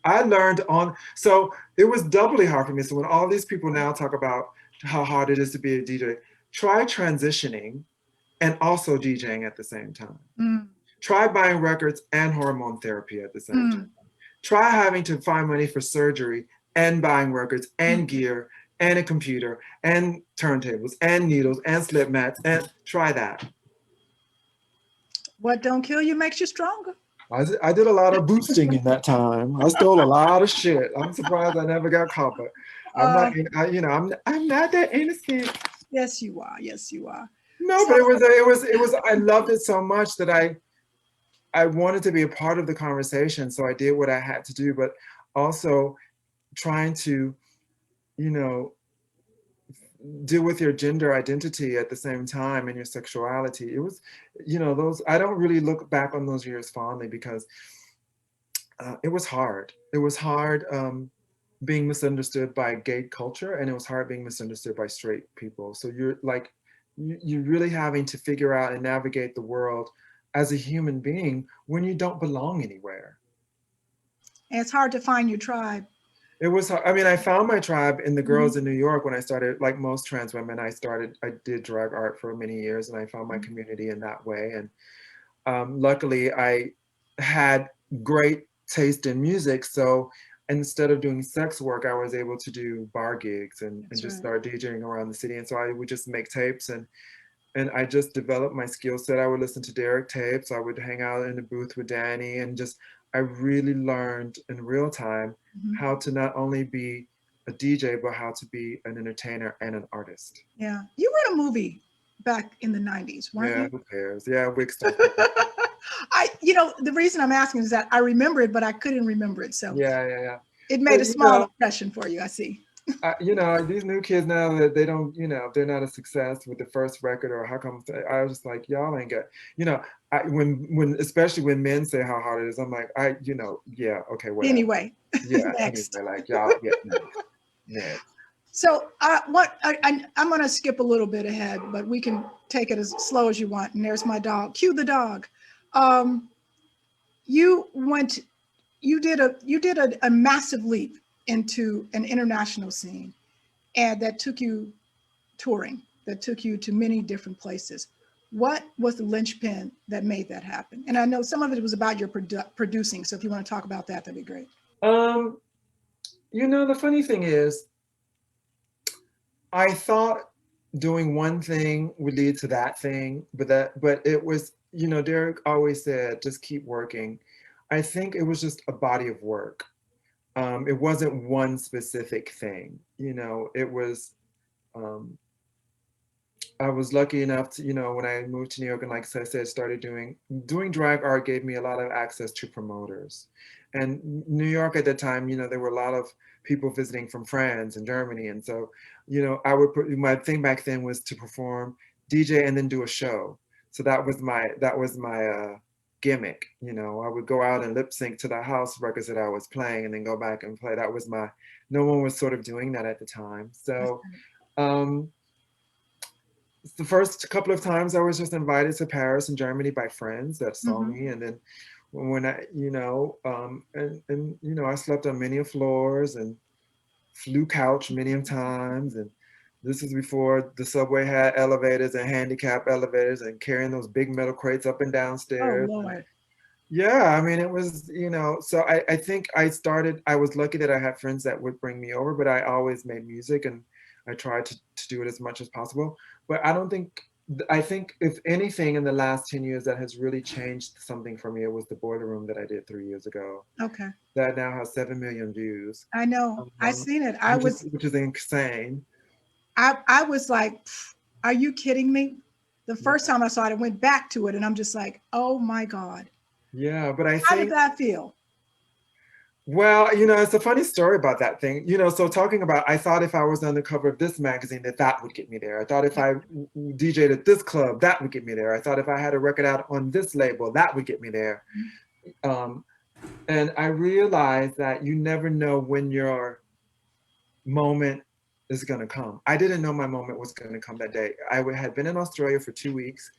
I learned on, so it was doubly hard for me. So when all these people now talk about how hard it is to be a DJ, try transitioning and also DJing at the same time. Mm. Try buying records and hormone therapy at the same time. Mm. Try having to find money for surgery and buying records and Mm. gear and a computer and turntables and needles and slip mats, and try that. What don't kill you makes you stronger. I did a lot of boosting in that time. I stole a lot of shit. I'm surprised I never got caught, but I'm not, Uh, I'm not that innocent. yes, you are. Yes, you are. No, So, but I loved it so much that I wanted to be a part of the conversation. So I did what I had to do, but also trying to, you know, deal with your gender identity at the same time and your sexuality. It was, I don't really look back on those years fondly because it was hard. It was hard being misunderstood by gay culture, and it was hard being misunderstood by straight people. So you're like, you're really having to figure out and navigate the world as a human being when you don't belong anywhere. and it's hard to find your tribe. It was, I mean, I found my tribe in the Mhm. girls in New York when I started, like most trans women, I did drag art for many years and I found my Mhm. community in that way. And luckily I had great taste in music. So instead of doing sex work, I was able to do bar gigs and That's just right. start DJing around the city. And so I would just make tapes and I just developed my skill set. I would listen to Derek tapes. I would hang out in the booth with Danny and just, I really learned in real time Mhm. how to not only be a DJ, but how to be an entertainer and an artist. Yeah. You were in a movie back in the 90s, weren't Yeah, you? who cares? Yeah, Wixter. The reason I'm asking is that I remember it, but I couldn't remember it. So Yeah. it made But a small impression for you, I see. these new kids now that they don't, they're not a success with the first record or how come I was just like, y'all ain't got, when especially when men say how hard it is, I'm like, yeah, okay, whatever. Anyway, Yeah, anyway, next. like y'all, yeah, no, next. So I'm going to skip a little bit ahead, but we can take it as slow as you want. And there's my dog. Cue the dog. Um, you went, you did a massive leap into an international scene, and that took you touring, that took you to many different places. What was the linchpin that made that happen? And I know some of it was about your producing. So if you want to talk about that, that'd be great. Um, the funny thing is, I thought doing one thing would lead to that thing, but it was, Derek always said, just keep working. I think it was just a body of work. It wasn't one specific thing. It was, um, I was lucky enough to, when I moved to New York and like I said, started doing drag art gave me a lot of access to promoters. And New York at that time, there were a lot of people visiting from France and Germany. And so, I would put my thing back then was to perform, DJ, and then do a show. So that was my gimmick. I would go out and lip sync to the house records that I was playing and then go back and play. No one was sort of doing that at the time. So, um, the first couple of times I was just invited to Paris and Germany by friends that saw Mm-hmm. me. And then when I slept on many floors and flew couch many of times. And this is before the subway had elevators and handicap elevators and carrying those big metal crates up and Oh, downstairs. And Lord. yeah, I mean, it was, so I think I was lucky that I had friends that would bring me over, but I always made music and I tried to do it as much as possible. But I think if anything in the last 10 years that has really changed something for me, it was the Boiler Room that I did 3 years ago. Okay. That now has 7 million views, I know. I seen it. I which was is insane. I was like, are you kidding me? The first time I saw it, I went back to it and I'm just like, oh my God. Yeah, but I How did think, that feel? well, you know, it's a funny story about that thing. You know, so talking about, I thought if I was on the cover of this magazine, that would get me there. I thought if I DJ'd at this club, that would get me there. I thought if I had a record out on this label, that would get me there. And I realized that you never know when your moment is going to come. I didn't know my moment was going to come that day. I had been in Australia for 2 weeks.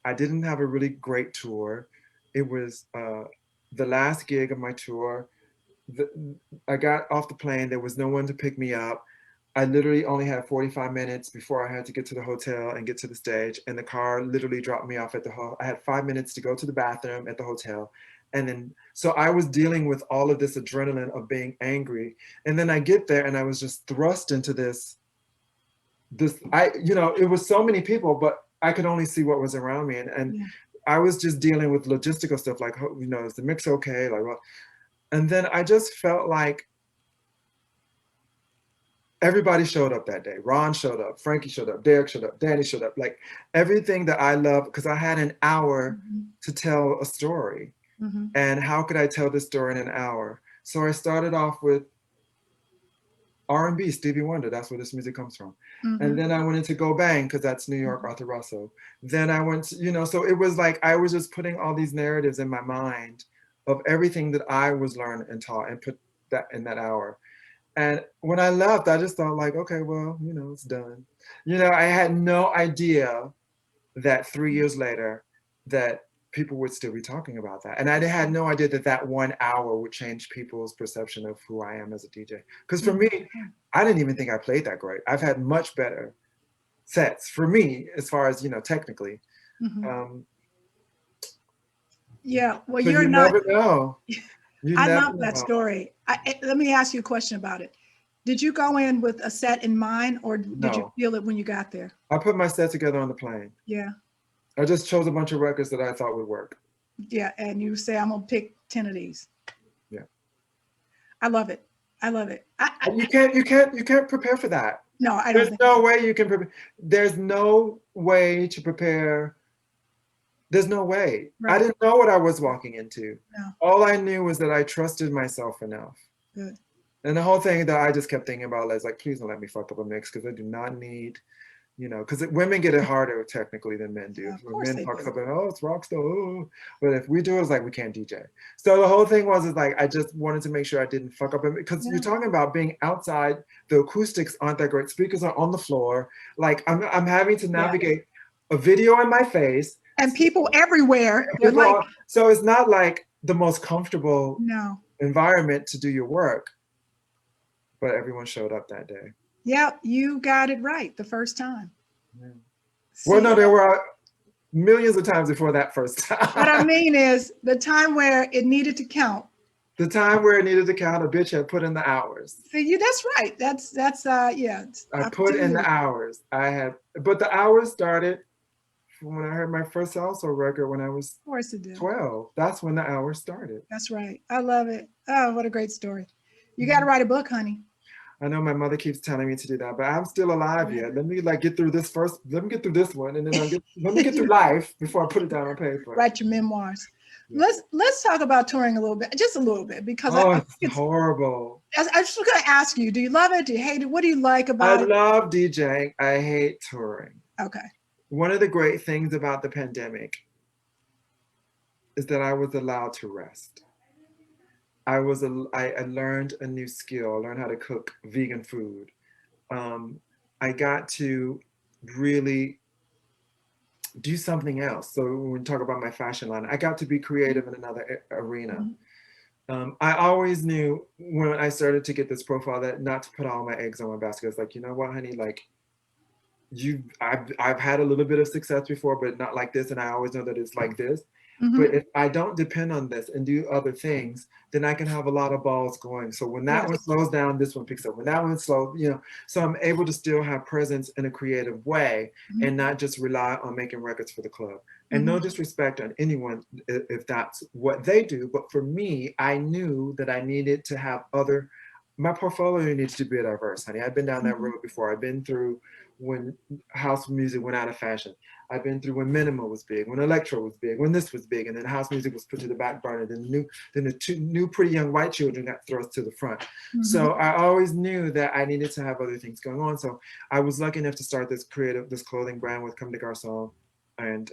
I didn't have a really great tour. It was the last gig of my tour. I got off the plane. There was no one to pick me up. I literally only had 45 minutes before I had to get to the hotel and get to the stage. And the car literally dropped me off at I had 5 minutes to go to the bathroom at the hotel. And then, so I was dealing with all of this adrenaline of being angry. And then I get there and I was just thrust into you know, it was so many people, but I could only see what was around me. And Yeah. I was just dealing with logistical stuff like, you know, is the mix okay? Like, well, and then I just felt like everybody showed up that day. Ron showed up, Frankie showed up, Derek showed up, Danny showed up, like everything that I love, because I had an hour to tell a story. And how could I tell this story in an hour? So I started off with R&B, Stevie Wonder, that's where this music comes from. And then I went into Go Bang, because that's New York, Arthur Russell. Then I went to, you know, so it was like, I was just putting all these narratives in my mind of everything that I was learned and taught and put that in that hour. And when I left, I just thought like, okay, well, you know, it's done. You know, I had no idea that 3 years later that people would still be talking about that. And I had no idea that that 1 hour would change people's perception of who I am as a DJ. Because for me, I didn't even think I played that great. I've had much better sets for me, as far as, you know, technically. Yeah, well, So you're you not. never know. You I never love that know. story. Let me ask you a question about it. Did you go in with a set in mind, or did you No. feel it when you got there? I put my set together on the plane. Yeah, I just chose a bunch of records that I thought would work. yeah, and you say, I'm gonna pick 10 of these. Yeah. I love it. I love it. You can't prepare for that. No, I don't There's think no so. way you can prepare. There's no way to prepare. There's no way. I Right. didn't know what I was walking into. No. All I knew was that I trusted myself enough. Good. And the whole thing that I just kept thinking about is like, please don't let me fuck up a mix, because I do not need, you know, because women get it harder technically than men do. Yeah, of When course men they fuck do. something, oh, it's rock star, oh. But if we do it, it's like we can't DJ. So the whole thing was is like, I just wanted to make sure I didn't fuck up, because Yeah. you're talking about being outside, the acoustics aren't that great, speakers are on the floor, like I'm having to navigate a video in my face. And people everywhere. They're People like, so it's not like the most comfortable no. environment to do your work, but everyone showed up that day. Yep, you got it right the first time. Yeah. See, Well, no, there were millions of times before that first time. what I mean is the time where it needed to count. The time where it needed to count, a bitch had put in the hours. See, you, that's right. That's yeah. I put in the hours. But the hours started from when I heard my first salsa record when I was Of course it did. 12. That's when the hours started. That's right. I love it. Oh, what a great story. You got to write a book, honey. I know my mother keeps telling me to do that, but I'm still alive yet. Let me like get through this first. Let me get through this one, and then let me get through life before I put it down on paper. Write your memoirs. Yeah. Let's talk about touring a little bit, just a little bit, because it's horrible. I was just going to ask you: do you love it? Do you hate it? What do you like about it? I love DJing. I hate touring. Okay. One of the great things about the pandemic is that I was allowed to rest. I learned a new skill. I learned how to cook vegan food. I got to really do something else. So when we talk about my fashion line, I got to be creative in another arena. I always knew when I started to get this profile that not to put all my eggs on one basket. It's like, you know what, honey, like I've had a little bit of success before, but not like this. And I always know that it's like this. But if I don't depend on this and do other things, then I can have a lot of balls going. So when that one slows down, this one picks up. When that one slows, you know, so I'm able to still have presence in a creative way and not just rely on making records for the club. And no disrespect on anyone if that's what they do. But for me, I knew that I needed to have my portfolio needs to be diverse, honey. I've been down that road before. I've been through when house music went out of fashion. I've been through when minimal was big, when electro was big, when this was big, and then house music was put to the back burner. Then the two new pretty young white children got thrust to the front. Mm-hmm. So I always knew that I needed to have other things going on. So I was lucky enough to start this clothing brand with Comme des Garçons, and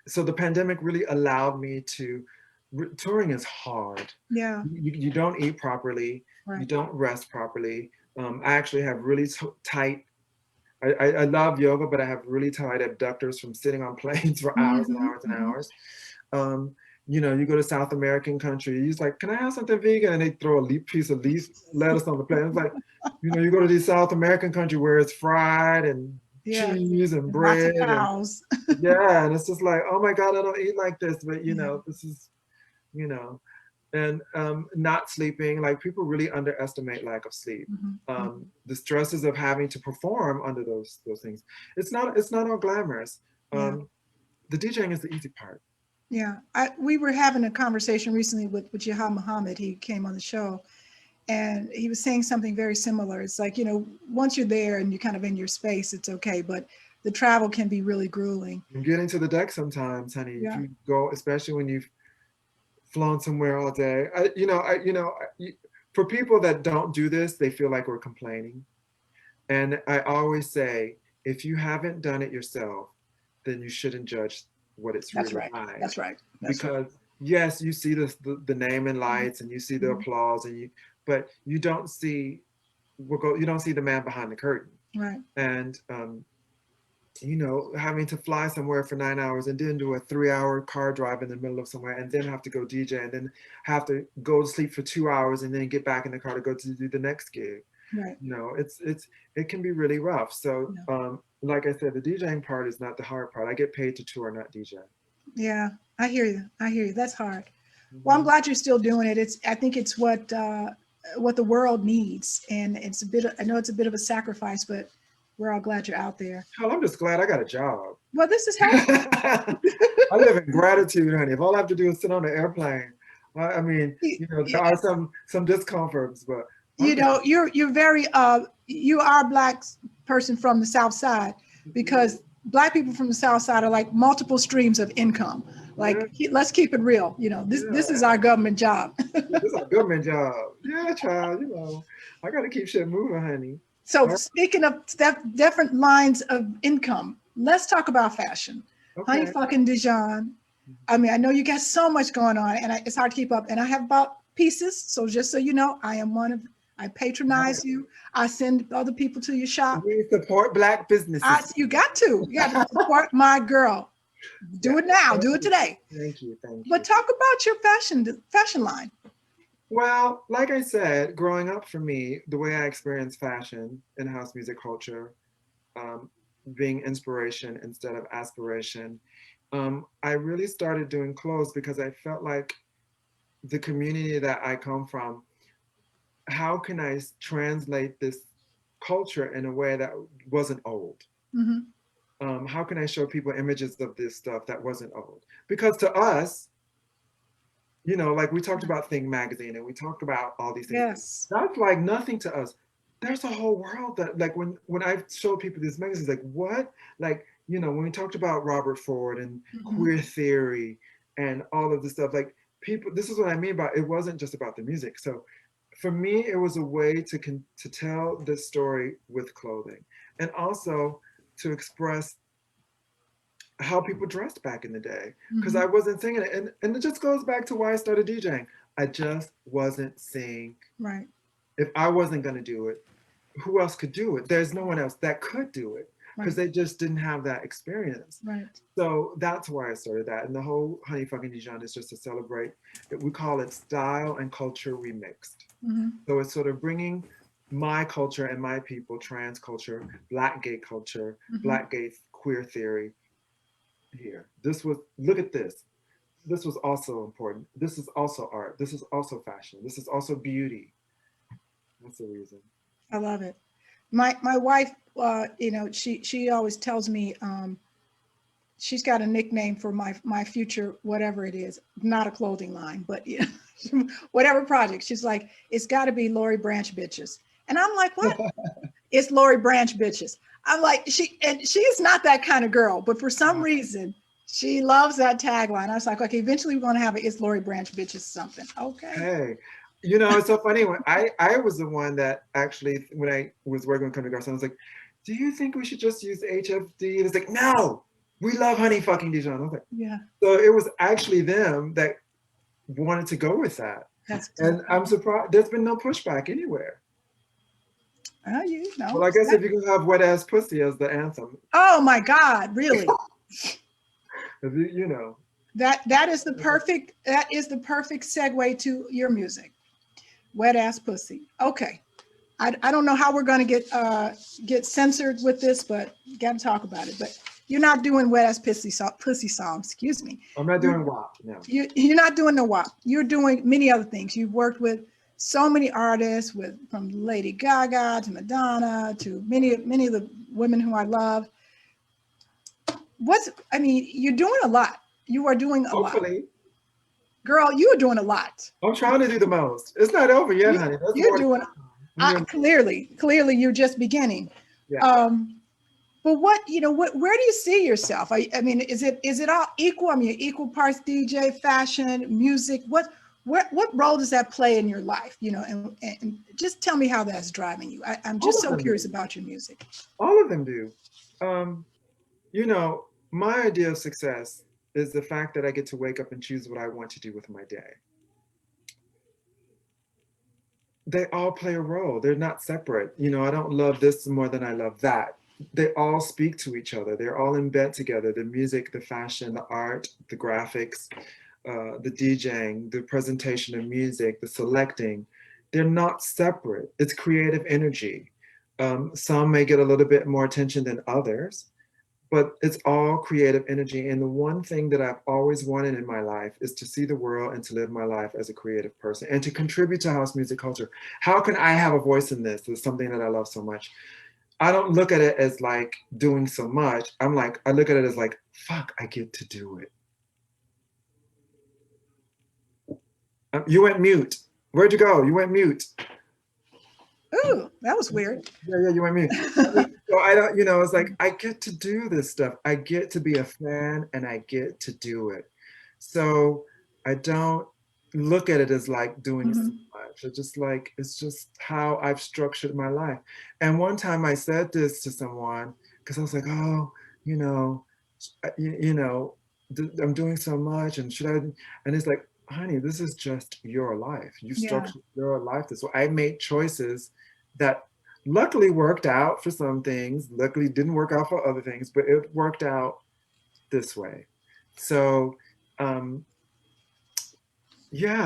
so the pandemic really allowed me to. Touring is hard. Yeah. You don't eat properly. Right. You don't rest properly. I actually have really tight. I love yoga, but I have really tight abductors from sitting on planes for hours and hours and hours. You know, you go to South American countries, like, can I have something vegan? And they throw a piece of leaf lettuce on the plate. It's like, you know, you go to these South American country where it's fried and cheese and bread. Lots of cows. Yeah, and it's just like, oh my God, I don't eat like this. But, you know, this is, you know, and not sleeping. Like, people really underestimate lack of sleep. The stresses of having to perform under those things. It's not all glamorous. The DJing is the easy part. Yeah, we were having a conversation recently with Jihad Muhammad. He came on the show, and he was saying something very similar. It's like, you know, once you're there and you're kind of in your space, it's okay, but the travel can be really grueling. And getting to the deck sometimes, honey. If you go, especially when you've flown somewhere all day. For people that don't do this, they feel like we're complaining. And I always say, if you haven't done it yourself, then you shouldn't judge what it's really like. That's right. Because yes, you see the name and lights, and you see the applause, but you don't see the man behind the curtain. Right. And you know, having to fly somewhere for 9 hours and then do a 3-hour car drive in the middle of somewhere, and then have to go DJ, and then have to go to sleep for 2 hours and then get back in the car to go to do the next gig. Right. You know, it can be really rough. So like I said, the DJing part is not the hard part. I get paid to tour, not DJ. Yeah, I hear you. That's hard. Well, I'm glad you're still doing it. I think it's what the world needs, and I know it's a bit of a sacrifice, but we're all glad you're out there. Hell, I'm just glad I got a job. Well, this is helpful. I live in gratitude, honey. If all I have to do is sit on the airplane, I mean, you know, there are some discomforts, but you know, you're very you are a Black person from the South Side, because Black people from the South Side are like multiple streams of income. Like, let's keep it real. You know, this is our government job. This is our government job. Yeah, child. You know, I got to keep shit moving, honey. So speaking of different lines of income, let's talk about fashion. Okay. Honey fucking Dijon. I mean, I know you got so much going on, and it's hard to keep up. And I have bought pieces, so just so you know, I patronize you. I send other people to your shop. We support Black businesses. You got to support my girl. Do it now. Do it today. Thank you. But talk about your fashion line. Well, like I said, growing up for me, the way I experienced fashion in house music culture, being inspiration instead of aspiration, I really started doing clothes because I felt like the community that I come from, how can I translate this culture in a way that wasn't old? How can I show people images of this stuff that wasn't old? Because to us, you know, like we talked about Think Magazine and we talked about all these things. Yes. That's like nothing to us. There's a whole world that, like, when I showed people these magazines, like, what? Like, you know, when we talked about Robert Ford and queer theory and all of this stuff, like, people, this is what I mean by it wasn't just about the music. So for me, it was a way to tell this story with clothing, and also to express how people dressed back in the day, because I wasn't singing it. And it just goes back to why I started DJing. I just wasn't seeing. Right. If I wasn't going to do it, who else could do it? There's no one else that could do it, because they just didn't have that experience. Right. So that's why I started that. And the whole Honey fucking Dijon is just to celebrate it. We call it style and culture remixed. So it's sort of bringing my culture and my people, trans culture, Black gay culture, Black gay queer theory here. Look at this. This was also important. This is also art. This is also fashion. This is also beauty. That's the reason. I love it. My wife, you know, she always tells me she's got a nickname for my future, whatever it is, not a clothing line, but you know, whatever project. She's like, it's got to be Lowery Branch Bitches. And I'm like, what? It's Lowery Branch bitches. I'm like, she is not that kind of girl, but for some reason, she loves that tagline. I was like, okay, eventually we're going to have a It's Lowery Branch bitches something. Okay. Hey, you know, it's so funny when I was the one that actually, when I was working with Country Garden, I was like, do you think we should just use HFD? And it's like, no, we love Honey fucking Dijon. I was like, Yeah. so it was actually them that wanted to go with that. That's And I'm surprised there's been no pushback anywhere. you know. Well, I guess if you can have Wet Ass Pussy as the anthem, Oh my God, really? you know. That is the perfect segue to your music. Wet Ass Pussy. Okay. I don't know how we're going to get censored with this, but got to talk about it. But you're not doing Wet Ass Pussy songs. Excuse me. I'm not doing WAP, no. You're not doing the WAP. You're doing many other things. You've worked with so many artists, from Lady Gaga to Madonna to many of the women who I love. You're doing a lot. You are doing a Hopefully. lot. Girl, you are doing a lot. I'm trying to do the most. It's not over yet, honey. That's You're doing clearly you're just beginning. Yeah. But where do you see yourself? I mean, is it all equal? I mean, equal parts DJ, fashion, music. What role does that play in your life? You know, and just tell me how that's driving you. I'm just so curious about your music. All of them do. You know, my idea of success is the fact that I get to wake up and choose what I want to do with my day. They all play a role. They're not separate. You know, I don't love this more than I love that. They all speak to each other. They're all in bed together. The music, the fashion, the art, the graphics, the DJing, the presentation of music, the selecting. They're not separate. It's creative energy. Some may get a little bit more attention than others, but it's all creative energy. And the one thing that I've always wanted in my life is to see the world and to live my life as a creative person and to contribute to house music culture. How can I have a voice in this? It's something that I love so much. I don't look at it as like doing so much. I look at it as like, fuck, I get to do it. You went mute. Where'd you go? You went mute. Ooh, that was weird. Yeah, you went mute. So I don't, it's like, I get to do this stuff. I get to be a fan and I get to do it. So I don't look at it as like doing so much. It's just how I've structured my life. And one time I said this to someone, because I was like, oh, I'm doing so much and should I, and it's like, honey, this is just your life. You structured your life this way. I made choices that luckily worked out for some things, luckily didn't work out for other things, but it worked out this way. So, I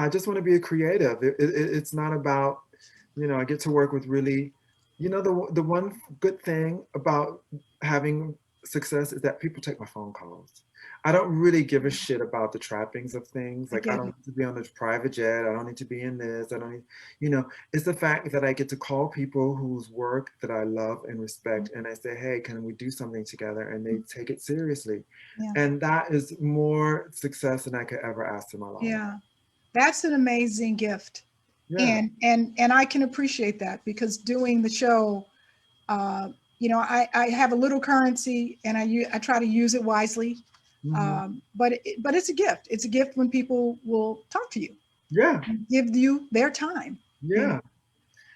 just want to be a creative. It's not about, I get to work with really, the one good thing about having success is that people take my phone calls. I don't really give a shit about the trappings of things. Like I don't need to be on this private jet. I don't need to be in this. I don't need, it's the fact that I get to call people whose work that I love and respect. And I say, hey, can we do something together? And they take it seriously. Yeah. And that is more success than I could ever ask in my life. Yeah, that's an amazing gift. Yeah. And I can appreciate that because doing the show, I have a little currency and I try to use it wisely. But it's a gift. It's a gift when people will talk to you. Yeah. Give you their time. Yeah.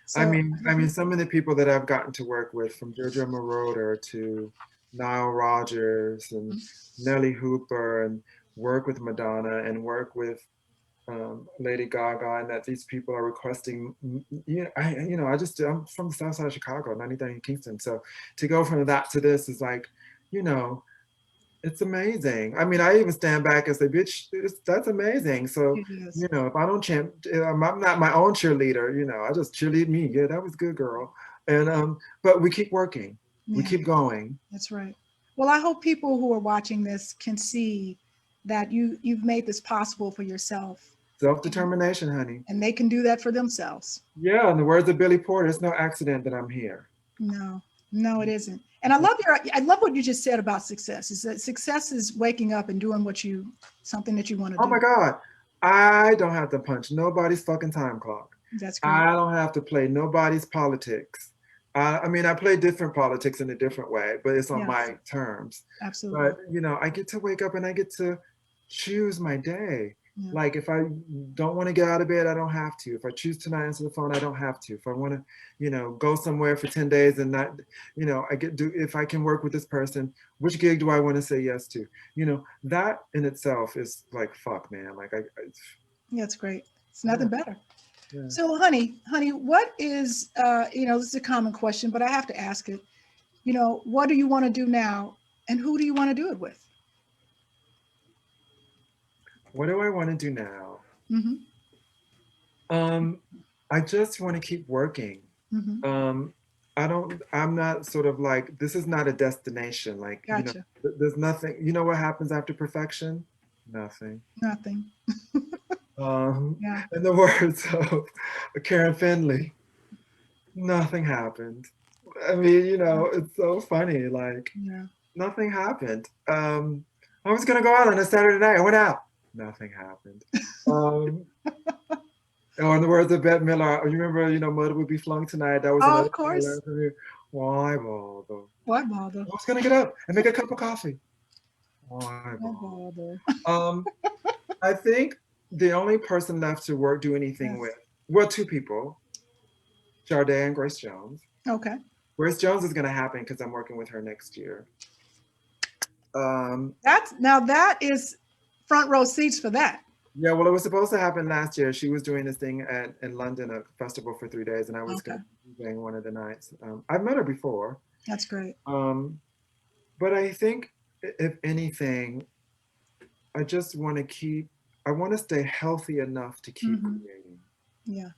So, I mean, some of the people that I've gotten to work with, from Jojo Moroder to Nile Rodgers and Nelly Hooper, and work with Madonna and work with Lady Gaga, and that these people are requesting, I'm from the south side of Chicago, 99 in Kingston. So to go from that to this is like, it's amazing. I mean, I even stand back and say, bitch, that's amazing. So, if I don't I'm not my own cheerleader, I just cheerlead me. Yeah, that was good, girl. And, but we keep working. Yeah. We keep going. That's right. Well, I hope people who are watching this can see that you've made this possible for yourself. Self-determination, honey. And they can do that for themselves. Yeah, in the words of Billy Porter, it's no accident that I'm here. No, it isn't. And I love what you just said about success. Is that success is waking up and doing something that you want to do. Oh my God. I don't have to punch nobody's fucking time clock. That's great. I don't have to play nobody's politics. I mean, I play different politics in a different way, but it's on Yes, my terms. absolutely. But, you know, I get to wake up and I get to choose my day. Yeah. Like if I don't want to get out of bed, I don't have to. If I choose to not answer the phone, I don't have to. If I want to, you know, go somewhere for 10 days and not, you know, if I can work with this person, which gig do I want to say yes to? You know, that in itself is like, fuck, man. Like Yeah, it's great. It's yeah, nothing better. yeah. So, honey, what is, this is a common question, but I have to ask it. What do you want to do now, and who do you want to do it with? What do I want to do now? Mm-hmm. Um, I just want to keep working. Mm-hmm. Um, I'm not sort of like, this is not a destination. Like, you know, Gotcha. there's nothing, you know what happens after perfection? Nothing. Nothing. Yeah. In the words of Karen Finley, nothing happened. I mean, you know, it's so funny. Like, Yeah. nothing happened. I was gonna go out on a Saturday night. I went out. Nothing happened. Um, or in the words of Bette Miller, you remember, you know, Mother Would Be Flung Tonight. That was Oh, another of thing I course. learned from you. Why bother? Why bother? I was gonna get up and make a cup of coffee. Why Why bother? bother? Um, I think the only person left to do anything Yes. with, well, two people, Sade and Grace Jones. Okay. Grace Jones is going to happen because I'm working with her next year. That is front row seats for that. Yeah, well, it was supposed to happen last year. She was doing this thing in London, a festival for 3 days, and I was Okay. going to be doing one of the nights. I've met her before. That's great. But I think, if anything, I want to stay healthy enough to keep Mm-hmm. creating. Yeah.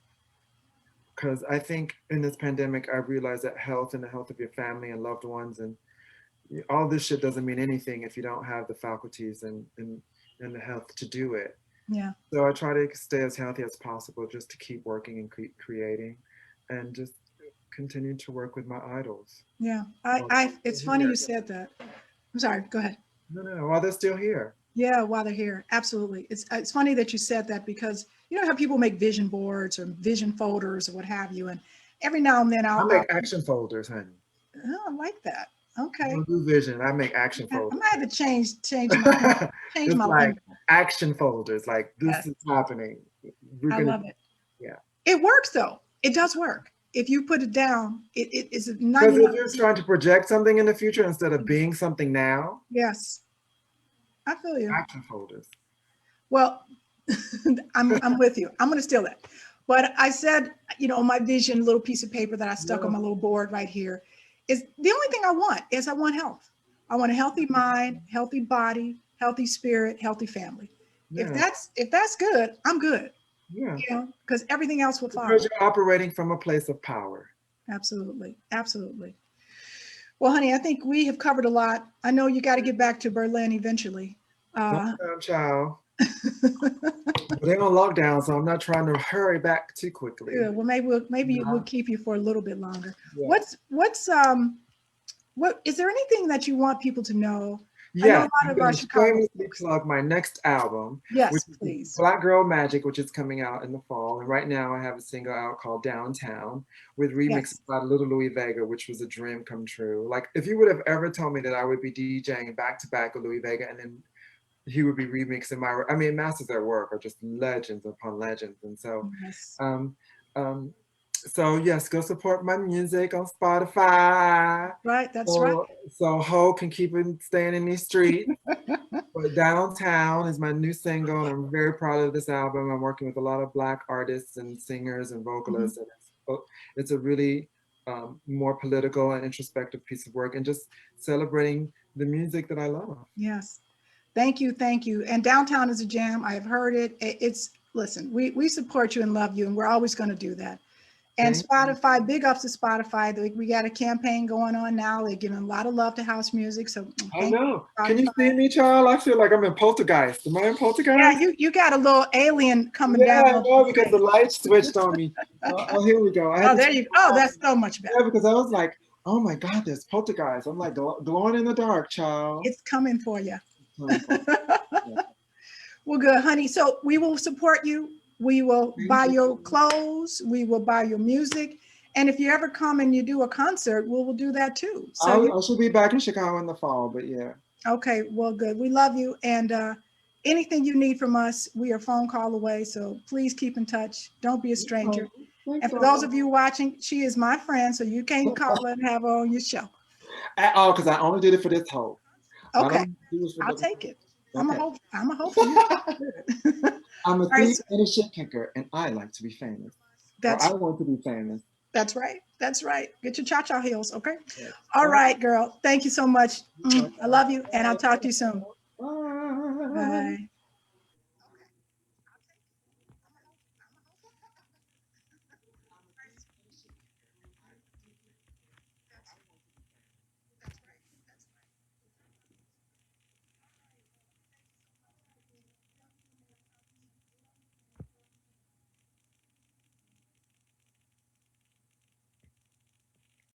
Because I think in this pandemic, I realized that health and the health of your family and loved ones and all this shit doesn't mean anything if you don't have the faculties and the health to do it. Yeah. So I try to stay as healthy as possible just to keep working and creating and just continue to work with my idols. Yeah. It's funny you said that. I'm sorry. Go ahead. No, while they're still here. Yeah, while they're here. Absolutely. It's funny that you said that because you know how people make vision boards or vision folders or what have you. And every now and then I I'll make action folders, honey. oh, I like that. I Okay. don't do vision. I make action I folders. might have to change my It's like lingo. action folders. Like this Yes. is happening. We're I gonna, love it. yeah. It works though. It does work. If you put it down, it is Because 99. if you're trying to project something in the future instead of being something now, Yes. I feel you. action folders. Well, I'm with you. I'm going to steal that. But I said, my vision little piece of paper that I stuck on my little board right here is the only thing I want is I want health. I want a healthy mind, healthy body, healthy spirit, healthy family. Yeah. If that's good, I'm good. Yeah. Because everything else will follow. Because you're operating from a place of power. Absolutely. Absolutely. Well, honey, I think we have covered a lot. I know you got to get back to Berlin eventually. Child. They're on lockdown, so I'm not trying to hurry back too quickly. Yeah, well, maybe we'll keep you for a little bit longer. Yeah. What is there anything that you want people to know? Yeah, I know a lot of our Chicago shamelessly plug my next album. Yes, which please. Is Black Girl Magic, which is coming out in the fall. And right now I have a single out called Downtown with remixes by Little Louis Vega, which was a dream come true. Like if you would have ever told me that I would be DJing back to back with Louis Vega and then he would be remixing masters at work are just legends upon legends. And so, Yes. So yes, go support my music on Spotify. Right, that's right. So Ho can keep it staying in these streets. But Downtown is my new single, and I'm very proud of this album. I'm working with a lot of Black artists and singers and vocalists, and it's a really more political and introspective piece of work, and just celebrating the music that I love. Yes, thank you. And Downtown is a jam. I've heard it. Listen, we support you and love you, and we're always going to do that. And Spotify, big ups to Spotify. We got a campaign going on now. They're giving a lot of love to house music. So I know. Can you see me, child? I feel like I'm in Poltergeist. Am I in Poltergeist? Yeah, you got a little alien coming down. Yeah, I know, because the light switched on me. Here we go. There you go. Oh, that's so much better. Yeah, because I was like, oh my God, there's Poltergeist. I'm like glowing in the dark, child. It's coming for you. Well, good, honey. So we will support you. We will buy your clothes. We will buy your music. And if you ever come and you do a concert, we'll do that too. So I should be back in Chicago in the fall, but yeah. okay, well, good. We love you. And anything you need from us, we are a phone call away. So please keep in touch. Don't be a stranger. And for those of you watching, she is my friend, so you can't call her and have her on your show. At all, because I only did it for this hope. Okay, I'll take it. I'm a Okay. hope. I'm a hope for you. I'm a All right, thief and a shit kicker, and I like to be famous. Or I want to be famous. That's right. That's right. Get your cha-cha heels, okay? Yes. All right, girl. Thank you so much. I love you, and I'll talk to you soon. Bye. Bye.